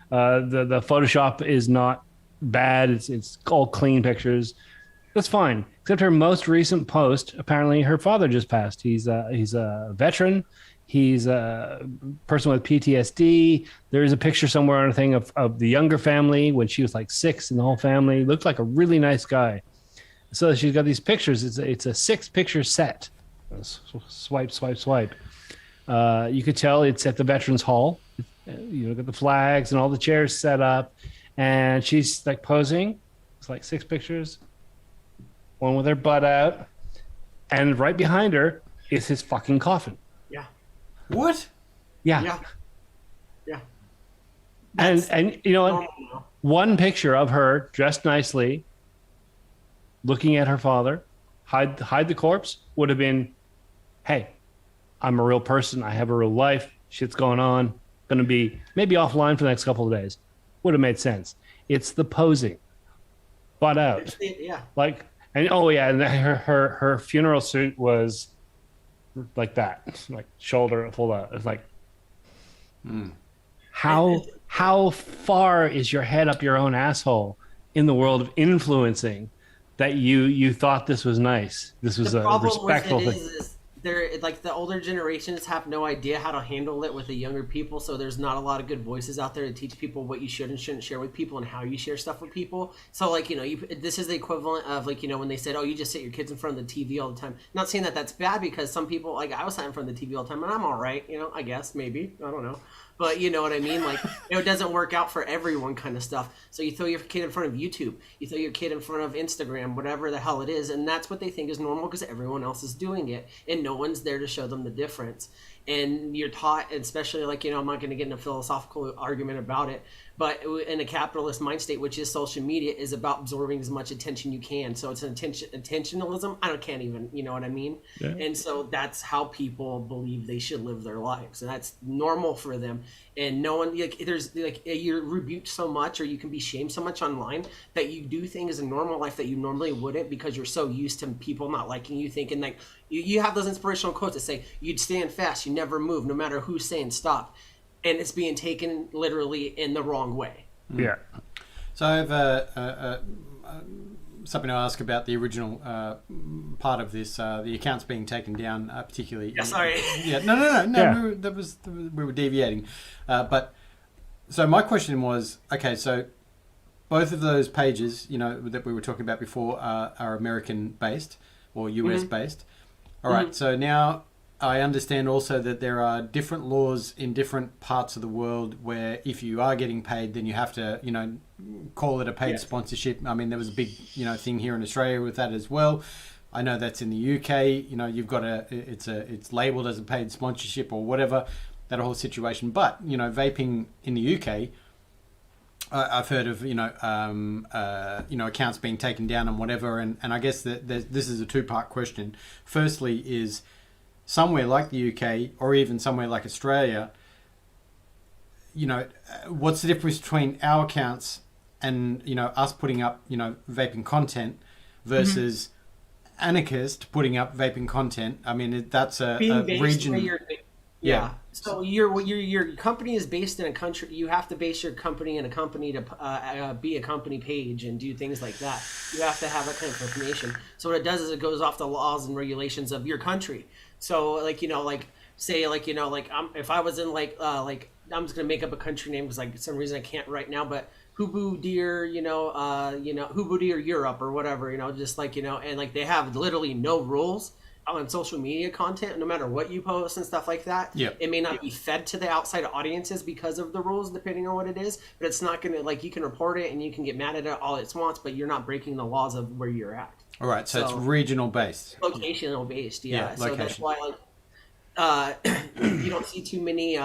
The Photoshop is not bad. It's all clean pictures. That's fine. Except her most recent post, apparently her father just passed. He's a veteran. He's a person with PTSD. There's a picture somewhere on a thing of the younger family when she was like 6, and the whole family looked like a really nice guy. So she's got these pictures. It's a 6-picture set. Swipe. You could tell it's at the Veterans Hall. You look at the flags and all the chairs set up, and she's like posing. It's like 6 pictures. One with her butt out, and right behind her is his fucking coffin. Yeah. What? Yeah. And you know what? One picture of her dressed nicely, looking at her father, hide the corpse, would have been, hey, I'm a real person. I have a real life. Shit's going on. Going to be maybe offline for the next couple of days. Would have made sense. It's the posing, butt out. Yeah. Like. And and her funeral suit was like that, like shoulder full out. It's like, how far is your head up your own asshole in the world of influencing that you thought this was nice? This was a respectful thing. They're like, the older generations have no idea how to handle it with the younger people, so there's not a lot of good voices out there to teach people what you should and shouldn't share with people and how you share stuff with people. So like, this is the equivalent of like, when they said, oh, you just sit your kids in front of the TV all the time. Not saying that that's bad, because some people, like, I was sat in front of the TV all the time and I'm all right, I guess, maybe, I don't know. But you know what I mean? Like, it doesn't work out for everyone kind of stuff. So you throw your kid in front of YouTube, you throw your kid in front of Instagram, whatever the hell it is, and that's what they think is normal because everyone else is doing it, and no one's there to show them the difference. And you're taught, especially like, I'm not going to get in a philosophical argument about it, but in a capitalist mind state, which is social media, is about absorbing as much attention you can. So it's an attentionalism. Can't even, you know what I mean? Yeah. And so that's how people believe they should live their lives. And that's normal for them. And no one, like, there's like, you're rebuked so much, or you can be shamed so much online that you do things in normal life that you normally wouldn't, because you're so used to people not liking you, thinking like, you have those inspirational quotes that say, you'd stand fast, you never move, no matter who's saying stop. And it's being taken literally in the wrong way. Yeah. So I have something to ask about the original part of this, the accounts being taken down, particularly. Yeah, sorry. Yeah, no. Yeah. We were deviating, but so my question was, okay, so both of those pages, that we were talking about before, are American based or US based. All right. So now I understand also that there are different laws in different parts of the world where if you are getting paid, then you have to, call it a paid sponsorship. I mean, there was a big, thing here in Australia with that as well. I know that's in the UK. You've got it's labelled as a paid sponsorship or whatever, that whole situation. But vaping in the UK, I've heard of accounts being taken down and whatever. And I guess that this is a 2-part question. Firstly, is somewhere like the UK or even somewhere like Australia, what's the difference between our accounts and, us putting up, vaping content versus anarchist putting up vaping content? I mean, that's a region. Yeah. So your company is based in a country. You have to base your company in a company to be a company page and do things like that. You have to have that kind of information. So what it does is it goes off the laws and regulations of your country. So if I was in I'm just gonna make up a country name because for some reason I can't right now, but Hubu Deer, Hubu Deer Europe or whatever, and they have literally no rules on social media content, no matter what you post and stuff like that. Yeah. It may not be fed to the outside audiences because of the rules, depending on what it is, but it's not going to, you can report it and you can get mad at it all it wants, but you're not breaking the laws of where you're at. All right. So it's regional based. Locational based. Yeah. So location. That's why, you don't see too many,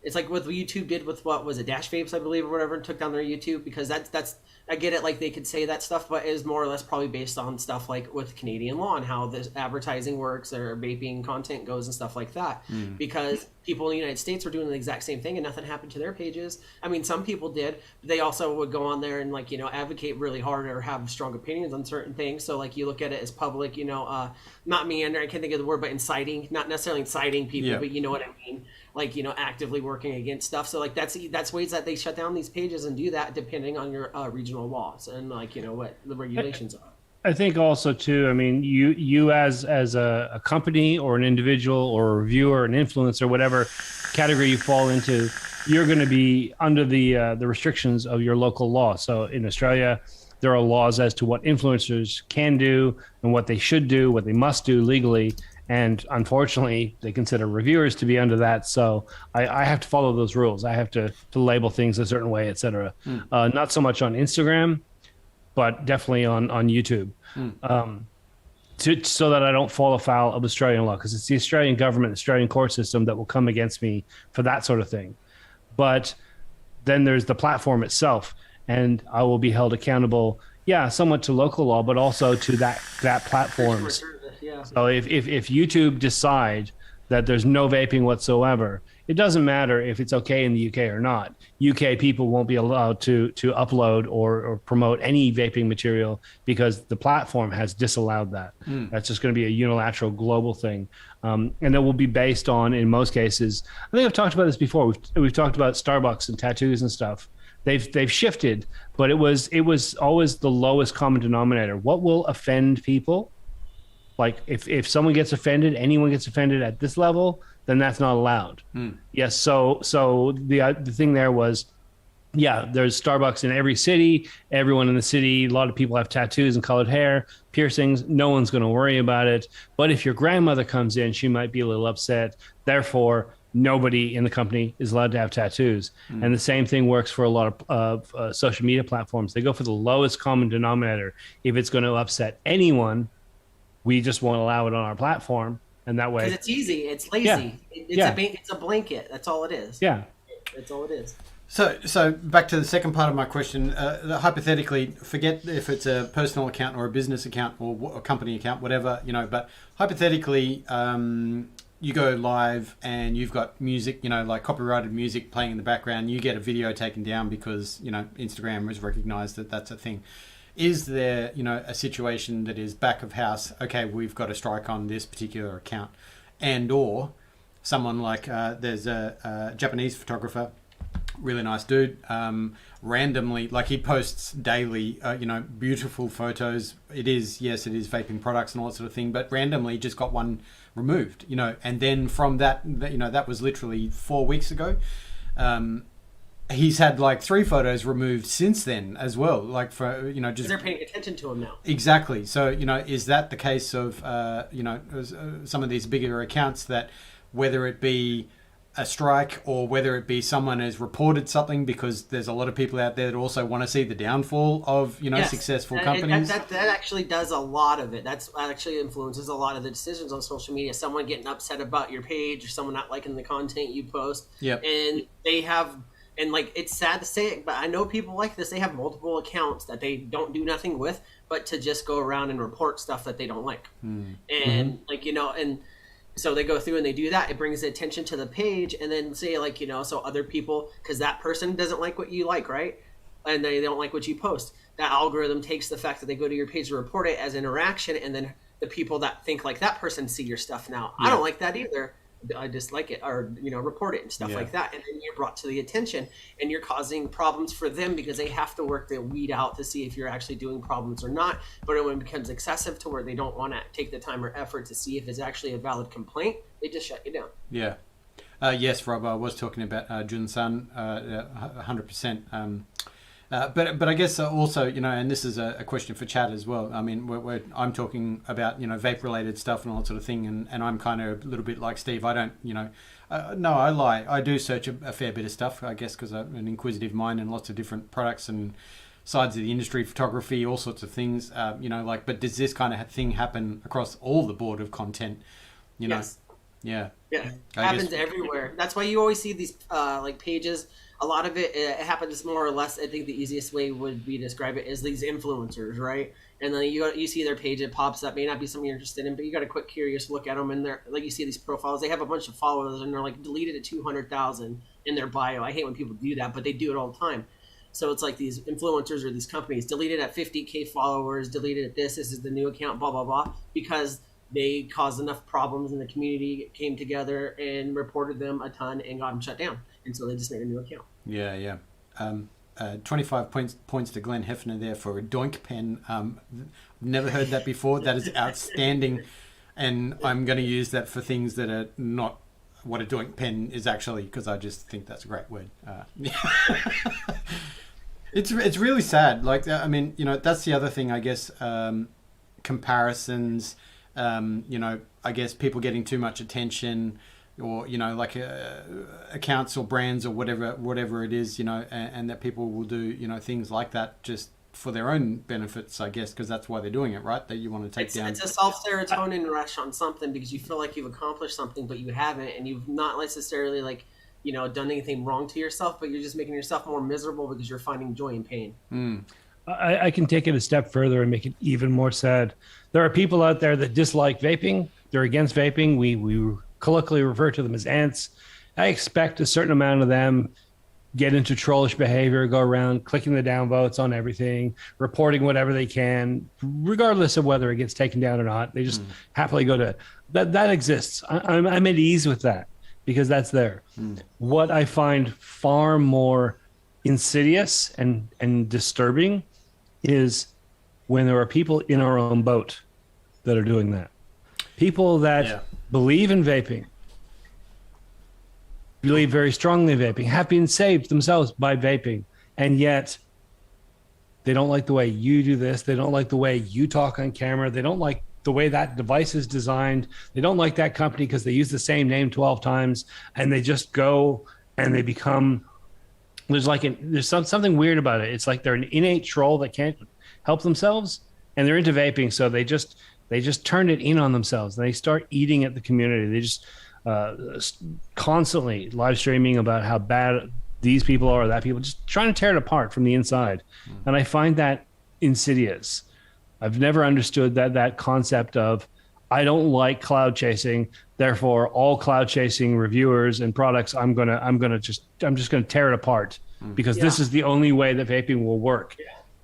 it's like what YouTube did with what was it, Dash Vapes, I believe, or whatever, and took down their YouTube, because that's I get it, they could say that stuff, but it is more or less probably based on stuff like with Canadian law and how this advertising works or vaping content goes and stuff like that. Because people in the United States were doing the exact same thing and nothing happened to their pages. I mean, some people did, but they also would go on there and advocate really hard or have strong opinions on certain things. So you look at it as public, not meander, I can't think of the word, but inciting, not necessarily inciting people, but you know what I mean? Actively working against stuff. So that's ways that they shut down these pages and do that depending on your regional laws and what the regulations are. I think also too, I mean, you as a company or an individual or a reviewer, an influencer, whatever category you fall into, you're going to be under the restrictions of your local law. So in Australia, there are laws as to what influencers can do and what they should do, what they must do legally. And unfortunately, they consider reviewers to be under that. So I have to follow those rules. I have to label things a certain way, et cetera. Not so much on Instagram, but definitely on YouTube. So that I don't fall afoul of Australian law, because it's the Australian government, Australian court system that will come against me for that sort of thing. But then there's the platform itself, and I will be held accountable, somewhat to local law, but also to that platform's. Yeah. So if YouTube decide that there's no vaping whatsoever, it doesn't matter if it's okay in the UK or not. UK people won't be allowed to upload or promote any vaping material because the platform has disallowed that. That's just going to be a unilateral global thing. And it will be based on, in most cases, I think I've talked about this before. We've talked about Starbucks and tattoos and stuff. They've shifted, but it was always the lowest common denominator. What will offend people? If someone gets offended, anyone gets offended at this level, then that's not allowed. Yes. So the thing there was, there's Starbucks in every city. Everyone in the city, a lot of people have tattoos and colored hair, piercings. No one's going to worry about it. But if your grandmother comes in, she might be a little upset. Therefore, nobody in the company is allowed to have tattoos. And the same thing works for a lot of social media platforms. They go for the lowest common denominator. If it's going to upset anyone, we just won't allow it on our platform, and that way because it's easy, it's lazy. It's a blanket. That's all it is. That's all it is. So back to the second part of my question. Hypothetically, forget if it's a personal account or a business account or a company account, whatever, but hypothetically, you go live and you've got music, like copyrighted music playing in the background. You get a video taken down because Instagram has recognized that that's a thing. Is there, a situation that is back of house? Okay, we've got a strike on this particular account, and or someone like there's a Japanese photographer, really nice dude. Randomly, he posts daily, beautiful photos. It is vaping products and all that sort of thing, but randomly just got one removed, and then from that, that was literally 4 weeks ago. He's had 3 photos removed since then as well. For just they're paying attention to him now. Exactly. So is that the case of some of these bigger accounts that whether it be a strike or whether it be someone has reported something, because there's a lot of people out there that also want to see the downfall of successful companies. That actually does a lot of it. That actually influences a lot of the decisions on social media. Someone getting upset about your page or someone not liking the content you post. Yep. And they have. And it's sad to say it, but I know people like this. They have multiple accounts that they don't do nothing with, but to just go around and report stuff that they don't like. And and So they go through and they do that. It brings attention to the page, and then say like, so other people, because that person doesn't like what you like, right? And they don't like what you post. That algorithm takes the fact that they go to your page to report it as interaction, and then the people that think like that person see your stuff now. I don't like that either. I dislike it, or report it and stuff like that, and then you're brought to the attention, and you're causing problems for them because they have to work the weed out to see if you're actually doing problems or not. But when it becomes excessive to where they don't want to take the time or effort to see if it's actually a valid complaint, they just shut you down. Yes, Rob, I was talking about Jun-san 100%. But I guess also, and this is a question for Chad as well. I mean, I'm talking about, vape related stuff and all that sort of thing. And I'm kind of a little bit like Steve. I don't, no, I lie. I do search a fair bit of stuff, I guess, because I'm an inquisitive mind and lots of different products and sides of the industry, photography, all sorts of things, but does this kind of thing happen across all the board of content, Yes. Yeah. It happens everywhere. That's why you always see these pages. A lot of it happens more or less. I think the easiest way would be to describe it is these influencers, right? And then you see their page, it pops up. May not be something you're interested in, but you got a quick curious look at them, and they're like, you see these profiles. They have a bunch of followers, and they're like deleted at 200,000 in their bio. I hate when people do that, but they do it all the time. So it's like these influencers or these companies deleted at 50K followers, deleted at this is the new account, blah blah blah, because they caused enough problems in the community, came together and reported them a ton and got them shut down. And so they just made a new account. Yeah. 25 points to Glenn Hefner there for a doink pen. Never heard that before. That is outstanding. And I'm going to use that for things that are not what a doink pen is actually, because I just think that's a great word. It's really sad. Like, I mean, that's the other thing, I guess, comparisons, I guess people getting too much attention, or accounts or brands or whatever it is, and that people will do things like that just for their own benefits, I guess, because that's why they're doing it, right? That you want to take down. It's a self-serotonin rush on something because you feel like you've accomplished something, but you haven't, and you've not necessarily done anything wrong to yourself, but you're just making yourself more miserable because you're finding joy in pain. I can take it a step further and make it even more sad. There are people out there that dislike vaping. They're against vaping. We colloquially refer to them as ants. I expect a certain amount of them get into trollish behavior, go around clicking the downvotes on everything, reporting whatever they can, regardless of whether it gets taken down or not. They just happily go to it. That exists. I'm at ease with that because that's there. What I find far more insidious and disturbing is when there are people in our own boat that are doing that. People that believe in vaping, believe very strongly in vaping, have been saved themselves by vaping, and yet they don't like the way you do this. They don't like the way you talk on camera. They don't like the way that device is designed. They don't like that company because they use the same name 12 times, and they just go and they become, there's something weird about it. It's like they're an innate troll that can't help themselves, and they're into vaping, so they just turn it in on themselves, and they start eating at the community. They just constantly live streaming about how bad these people are, or that people, just trying to tear it apart from the inside. And I find that insidious. I've never understood that concept of, I don't like cloud chasing, therefore all cloud chasing reviewers and products, I'm just gonna tear it apart because this is the only way that vaping will work.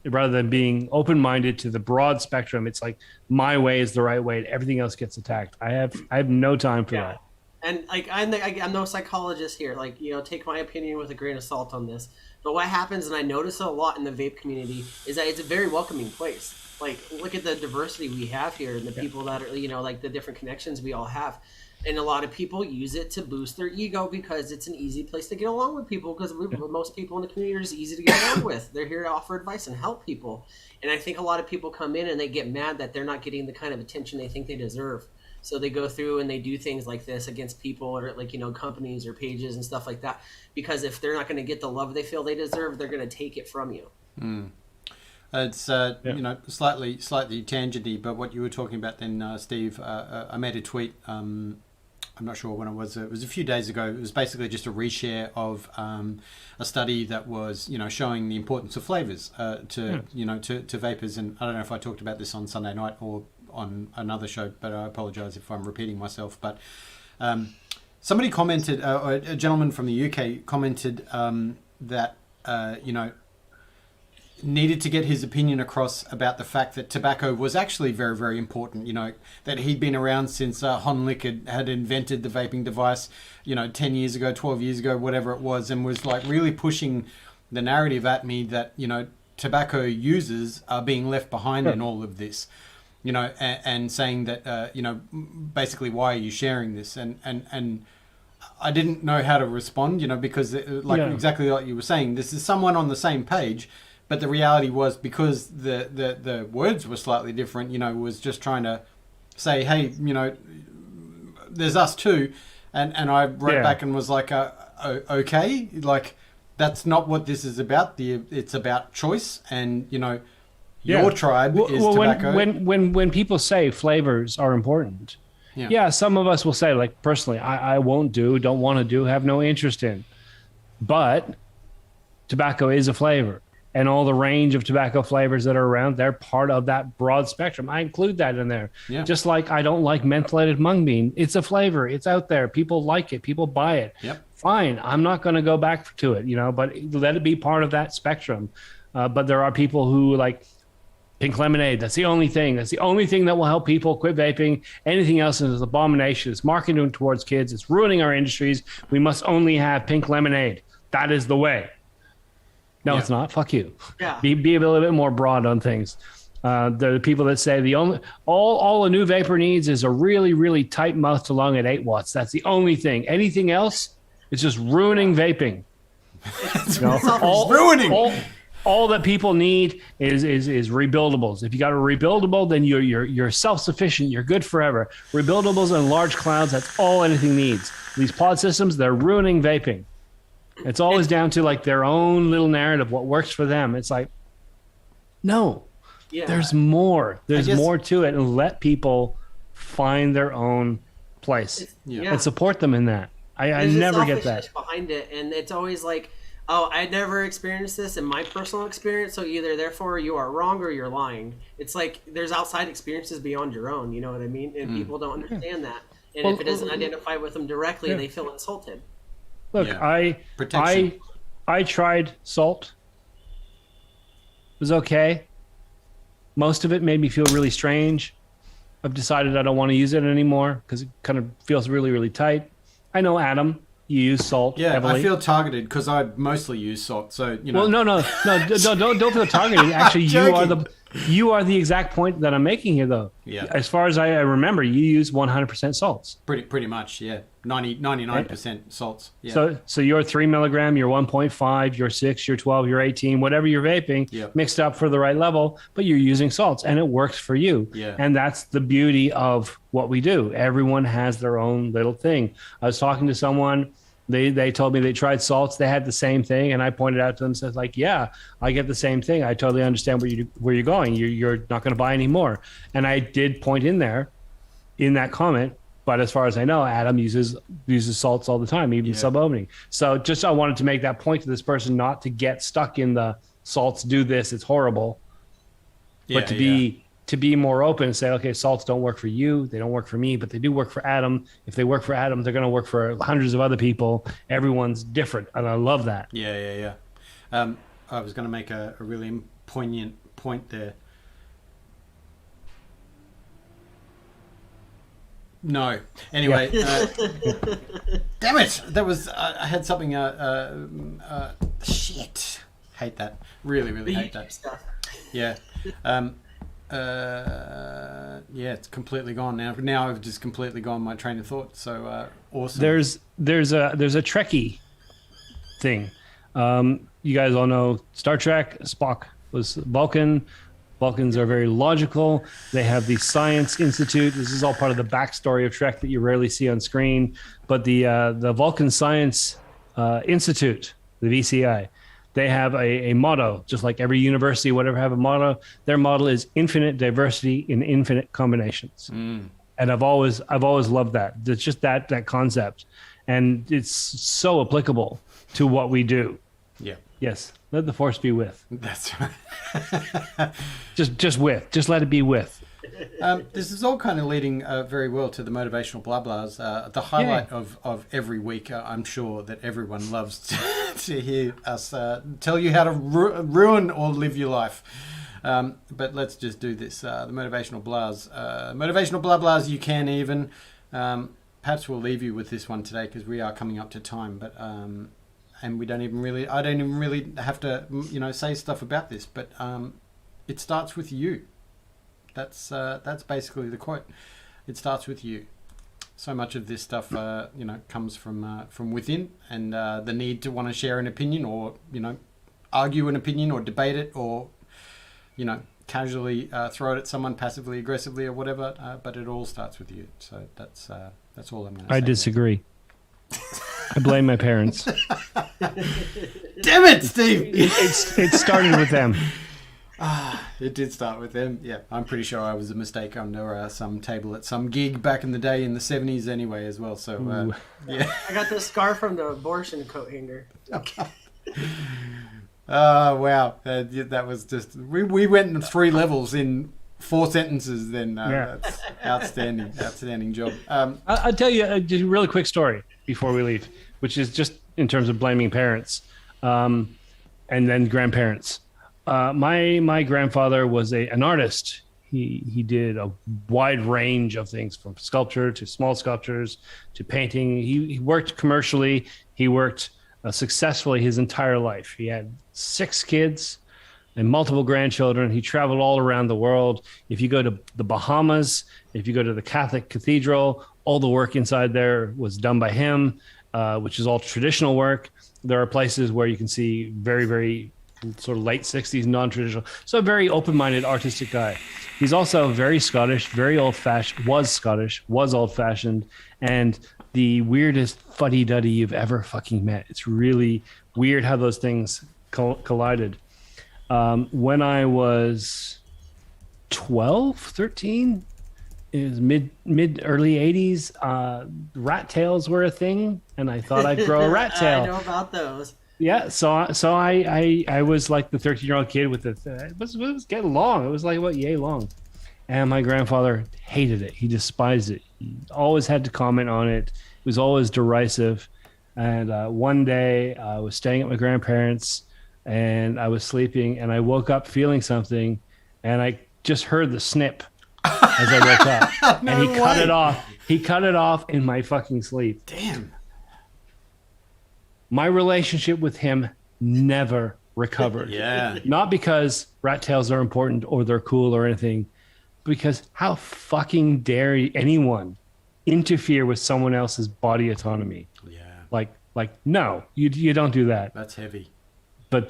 Rather than being open-minded to the broad spectrum, it's like my way is the right way and everything else gets attacked. I have no time for that. And I'm no psychologist here. Take my opinion with a grain of salt on this. But what happens, and I notice it a lot in the vape community, is that it's a very welcoming place. Look at the diversity we have here and the people that are, the different connections we all have. And a lot of people use it to boost their ego because it's an easy place to get along with people, because most people in the community are just easy to get along with. They're here to offer advice and help people. And I think a lot of people come in and they get mad that they're not getting the kind of attention they think they deserve. So they go through and they do things like this against people or companies or pages and stuff like that, because if they're not going to get the love they feel they deserve, they're going to take it from you. It's slightly tangenty, but what you were talking about then, Steve, I made a tweet. I'm not sure when it was. It was a few days ago. It was basically just a reshare of a study that was showing the importance of flavors to vapors. And I don't know if I talked about this on Sunday night or on another show, but I apologize if I'm repeating myself. But somebody commented, a gentleman from the UK commented that needed to get his opinion across about the fact that tobacco was actually very, very important. That he'd been around since Honlick had invented the vaping device, 10 years ago, 12 years ago, whatever it was, and was like really pushing the narrative at me that, tobacco users are being left behind in all of this, and saying that, basically, why are you sharing this? And I didn't know how to respond, because exactly like you were saying, this is someone on the same page. But the reality was, because the words were slightly different, was just trying to say, hey, there's us too. And I wrote back and was like, okay, like, that's not what this is about. It's about choice. And, your tribe is tobacco. When people say flavors are important, some of us will say, like, personally, I won't don't want to do, have no interest in. But tobacco is a flavor. And all the range of tobacco flavors that are around, they're part of that broad spectrum. I include that in there. Yeah. Just like I don't like mentholated mung bean. It's a flavor. It's out there. People like it. People buy it. Yep. Fine. I'm not going to go back to it, but let it be part of that spectrum. But there are people who like pink lemonade. That's the only thing. That's the only thing that will help people quit vaping. Anything else is an abomination. It's marketing towards kids. It's ruining our industries. We must only have pink lemonade. That is the way. No, it's not. Fuck you. Yeah. Be a little bit more broad on things. There are people that say all a new vapor needs is a really, really tight mouth to lung at 8 watts. That's the only thing. Anything else is just ruining vaping. It's ruining. All that people need is rebuildables. If you got a rebuildable, then you're self-sufficient. You're good forever. Rebuildables and large clouds. That's all anything needs. These pod systems, they're ruining vaping. It's always down to like their own little narrative, what works for them. It's like, no, there's more. There's more to it, and let people find their own place and support them in that. I never get that behind it, and it's always like, oh, I never experienced this in my personal experience, so either therefore you are wrong or you're lying. It's like there's outside experiences beyond your own. You know what I mean? And people don't understand that, and if it doesn't identify with them directly, they feel insulted. Look, I tried salt. It was okay. Most of it made me feel really strange. I've decided I don't want to use it anymore because it kind of feels really, really tight. I know, Adam, you use salt heavily. I feel targeted because I mostly use salt. So Well, no, don't feel targeted. Actually, you are the exact point that I'm making here, though. Yeah. As far as I remember, you use 100% salts. Pretty much, yeah. 99% salts. Yeah. So your 3 milligram, your 1.5, your 6, your 12, your 18, whatever you're vaping, mixed up for the right level, but you're using salts and it works for you. Yeah. And that's the beauty of what we do. Everyone has their own little thing. I was talking to someone. They told me they tried salts. They had the same thing, and I pointed out to them, said like, "Yeah, I get the same thing. I totally understand where you're going. You're not going to buy any more." And I did point in there, in that comment. But as far as I know, Adam uses salts all the time, even sub-opening. So I wanted to make that point to this person, not to get stuck in the salts do this, it's horrible, but to be more open and say, okay, salts don't work for you, they don't work for me, but they do work for Adam. If they work for Adam, they're going to work for hundreds of other people. Everyone's different, and I love that. Yeah. I was going to make a really poignant point there. No. Anyway, damn it! That was I had something. Shit. Hate that. Really hate that. Stuff. Yeah. It's completely gone now. Now I've just completely gone my train of thought. So awesome. There's a Trekkie thing. You guys all know Star Trek. Spock was Vulcan. Vulcans are very logical. They have the Science Institute. This is all part of the backstory of Trek that you rarely see on screen. But the Vulcan Science Institute, the VCI, they have a motto, just like every university, whatever, have a motto. Their motto is infinite diversity in infinite combinations. And I've always loved that. It's just that concept, and it's so applicable to what we do. Yeah. Yes. Let the force be with. That's right. just let it be with. This is all kind of leading very well to the motivational blah blahs. The highlight of every week, I'm sure that everyone loves to hear us tell you how to ruin or live your life. But let's just do this. The motivational blahs. Motivational blah blahs, you can even. Perhaps we'll leave you with this one today because we are coming up to time. But and we don't even really, I don't even really have to, say stuff about this. But it starts with you. That's basically the quote. It starts with you. So much of this stuff, comes from within, and the need to want to share an opinion, or argue an opinion, or debate it, or casually throw it at someone passively, aggressively, or whatever. But it all starts with you. So that's all I'm going to say. I disagree. I blame my parents. Damn it, Steve! It started with them. It did start with them. Yeah, I'm pretty sure I was a mistake under some table at some gig back in the day in the 70s anyway as well. So, yeah. I got this scar from the abortion coat hanger. Okay. Oh, wow. That was just... We went in 3 levels in 4 sentences then. That's outstanding. Outstanding job. I'll tell you just a really quick story before we leave, which is just in terms of blaming parents and then grandparents. My grandfather was an artist. He did a wide range of things, from sculpture to small sculptures to painting. He worked commercially. He worked successfully his entire life. He had 6 kids and multiple grandchildren. He traveled all around the world. If you go to the Bahamas, if you go to the Catholic Cathedral, all the work inside there was done by him, which is all traditional work. There are places where you can see very, very sort of late 60s, non-traditional. So a very open-minded, artistic guy. He's also very Scottish, very old-fashioned, was old-fashioned, and the weirdest fuddy-duddy you've ever fucking met. It's really weird how those things collided. When I was 12, 13, it was early 80s, rat tails were a thing, and I thought I'd grow a rat tail. I know about those. Yeah, so I was like the 13-year-old kid with it was getting long. It was like, yay long. And my grandfather hated it. He despised it. He always had to comment on it. It was always derisive. And one day I was staying at my grandparents' and I was sleeping, and I woke up feeling something, and I just heard the snip as I woke up. And he cut it off. He cut it off in my fucking sleep. Damn. My relationship with him never recovered. Yeah. Not because rat tails are important or they're cool or anything, because how fucking dare anyone interfere with someone else's body autonomy? Yeah. Like no, you don't do that. That's heavy. But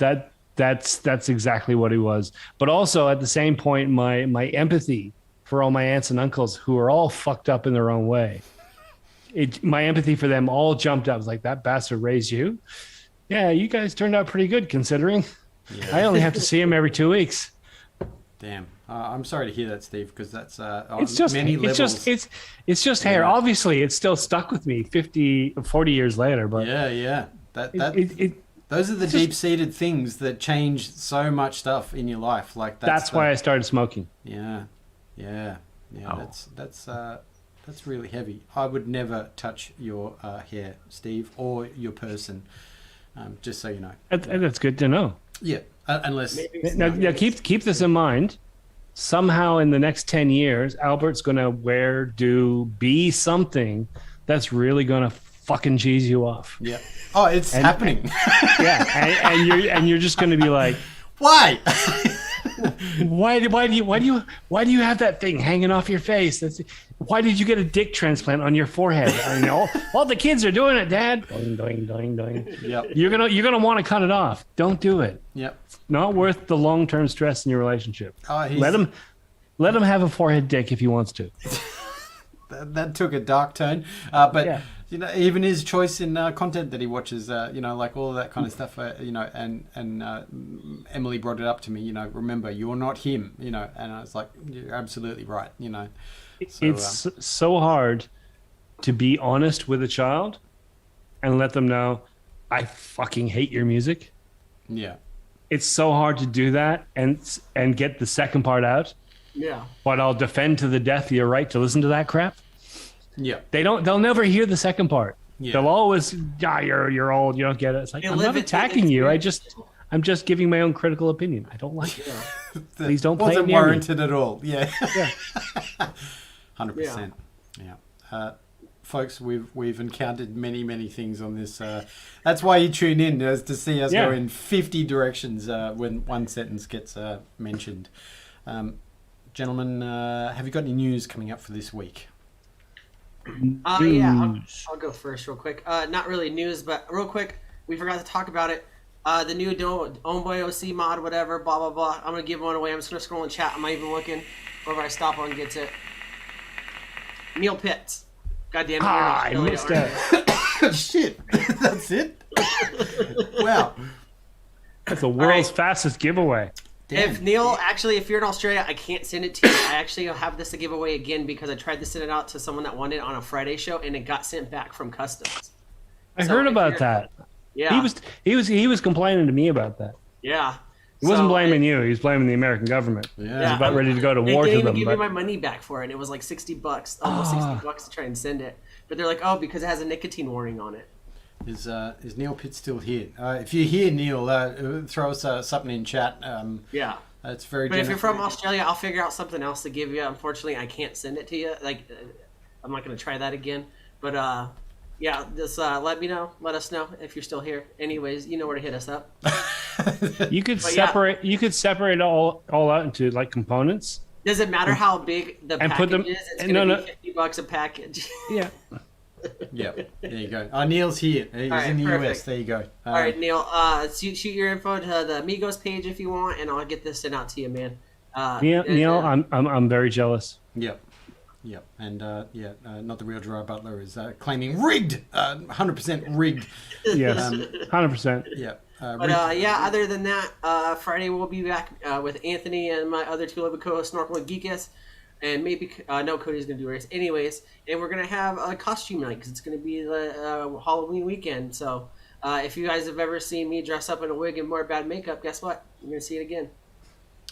that's exactly what he was. But also at the same point, my empathy for all my aunts and uncles who are all fucked up in their own way. My empathy for them all jumped up. I was like, that bastard raised you? Yeah, you guys turned out pretty good considering. Yeah. I only have to see him every 2 weeks. Damn. I'm sorry to hear that, Steve, because that's on it's just, many levels. It's just hair. Obviously, it's still stuck with me 40 years later. But yeah. Those are the deep-seated things that change so much stuff in your life. Like that's why I started smoking. Yeah. Oh. That's really heavy. I would never touch your hair, Steve, or your person. Just so you know. That's good to know. Yeah, unless now keep this in mind. Somehow in the next 10 years, Albert's going to be something that's really going to fucking cheese you off. Yeah. Oh, it's happening. And you're just going to be like, why? why do you have that thing hanging off your face? Why did you get a dick transplant on your forehead? I know all the kids are doing it, Dad. Doing, doing, doing, doing. Yep. You're gonna want to cut it off. Don't do it. Yep. It's not worth the long-term stress in your relationship. Oh, let him have a forehead dick if he wants to. that took a dark turn, but. Yeah. Even his choice in content that he watches, like all of that kind of stuff, and Emily brought it up to me, remember, you're not him, and I was like, you're absolutely right, So, it's so hard to be honest with a child and let them know, I fucking hate your music. Yeah. It's so hard to do that and get the second part out Yeah. but I'll defend to the death your right to listen to that crap. Yeah. They'll never hear the second part. Yeah. They'll always, you're old, you don't get it. It's like, They I'm live not it, attacking they you. experience I'm just giving my own critical opinion. I don't like it. Yeah. Please don't play Wasn't it near me. warranted at all. Yeah. Yeah. 100%. Yeah. Folks, we've encountered many things on this. That's why you tune in, is to see us go in 50 directions when one sentence gets mentioned. Gentlemen, have you got any news coming up for this week? Yeah, I'll go first real quick. Not really news, but real quick, we forgot to talk about it. The new Homeboy OC mod, whatever, blah, blah, blah. I'm going to give one away. I'm just going to scroll in chat. I'm not even looking. Whoever I stop on gets it. Neil Pitts. God damn it. I missed that. Shit. That's it? Wow. That's the world's fastest giveaway. Damn. If Neil, actually, if you're in Australia, I can't send it to you. I actually have this to give away again because I tried to send it out to someone that won it on a Friday show, and it got sent back from customs. I heard about that. Yeah. He was complaining to me about that. Yeah. He wasn't blaming you. He was blaming the American government. Yeah. He was about ready to go to war they to didn't them. even give me my money back for it. And it was like $60, almost $60 to try and send it. But they're like, oh, because it has a nicotine warning on it. Is Neil Pitt still here? If you're here, Neil, throw us something in chat. Yeah. It's very. But if you're from Australia, I'll figure out something else to give you. Unfortunately, I can't send it to you. Like, I'm not going to try that again. But yeah, just let me know. Let us know if you're still here. Anyways, you know where to hit us up. You could separate. You could separate all out into like components. Does it matter how big the package put them, is? It's going to be $50 a package. Yeah. Yeah, there you go. Neil's here. He's in the perfect. US. There you go. All right, Neil. Shoot your info to the Amigos page if you want, and I'll get this sent out to you, man. Neil, I'm very jealous. Yep. And not the real Dry Butler is claiming rigged, 100% rigged. Yes, 100%. Yeah. But other than that, Friday we'll be back with Anthony and my other two lovely co-hosts, Snorkel and Geekus. And maybe, no, Cody's going to do a race. Anyways, and we're going to have a costume night because it's going to be the Halloween weekend. So if you guys have ever seen me dress up in a wig and wear bad makeup, guess what? You're going to see it again.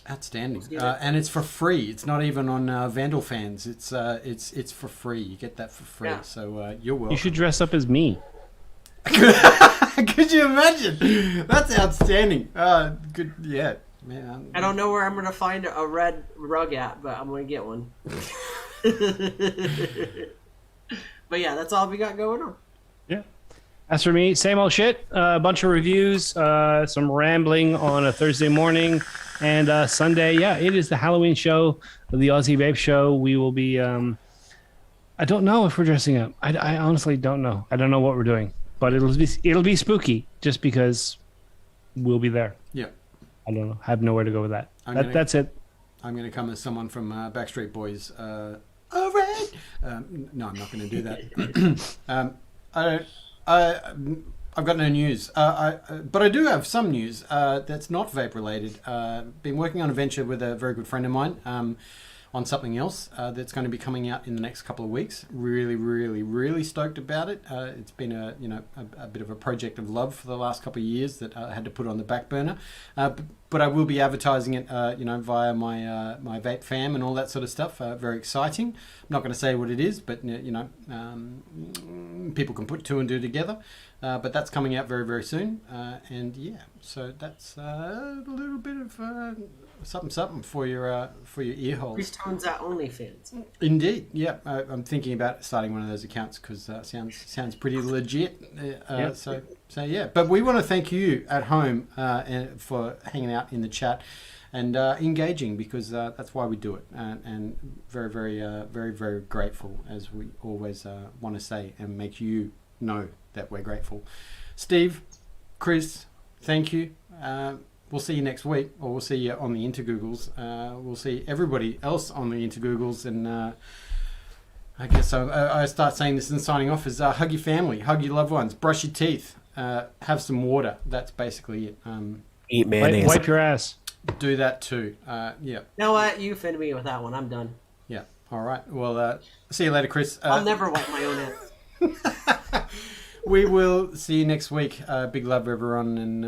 Outstanding. And it's for free. It's not even on Vandal Fans. It's for free. You get that for free. Yeah. So you're welcome. You should dress up as me. Could you imagine? That's outstanding. Good. Yeah. Man, I don't know where I'm going to find a red rug at, but I'm going to get one. But yeah, that's all we got going on. Yeah. As for me, same old shit. A bunch of reviews, some rambling on a Thursday morning, and Sunday. Yeah, it is the Halloween show, the Aussie Vape Show. We will be. I don't know if we're dressing up. I honestly don't know. I don't know what we're doing, but it'll be spooky just because we'll be there. Yeah. I don't know. I have nowhere to go with that. That's it. I'm going to come as someone from Backstreet Boys. All right. No, I'm not going to do that. I've got no news. But I do have some news that's not vape related. Been working on a venture with a very good friend of mine on something else that's going to be coming out in the next couple of weeks. Really stoked about it. It's been a bit of a project of love for the last couple of years that I had to put on the back burner. But I will be advertising it, via my vape fam and all that sort of stuff. Very exciting. I'm not going to say what it is, but people can put two and two together. But that's coming out very soon. And yeah, so that's a little bit of something for your ear holes. Chris Tones at OnlyFans. Indeed, yeah. I'm thinking about starting one of those accounts because sounds pretty legit. Yep. So yeah. But we want to thank you at home for hanging out in the chat and engaging because that's why we do it. And very grateful, as we always want to say and make you know that we're grateful. Steve, Chris, thank you. We'll see you next week, or we'll see you on the Intergoogles. We'll see everybody else on the Intergoogles, and I guess I start saying this and signing off is hug your family, hug your loved ones, brush your teeth, have some water. That's basically it. Eat mayonnaise. Wipe your ass. Do that too. Yeah. You know what? You offended me with that one. I'm done. Yeah. All right. Well, see you later, Chris. I'll never wipe my own ass. We will see you next week. Big love, everyone, and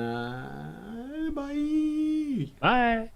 bye. Bye.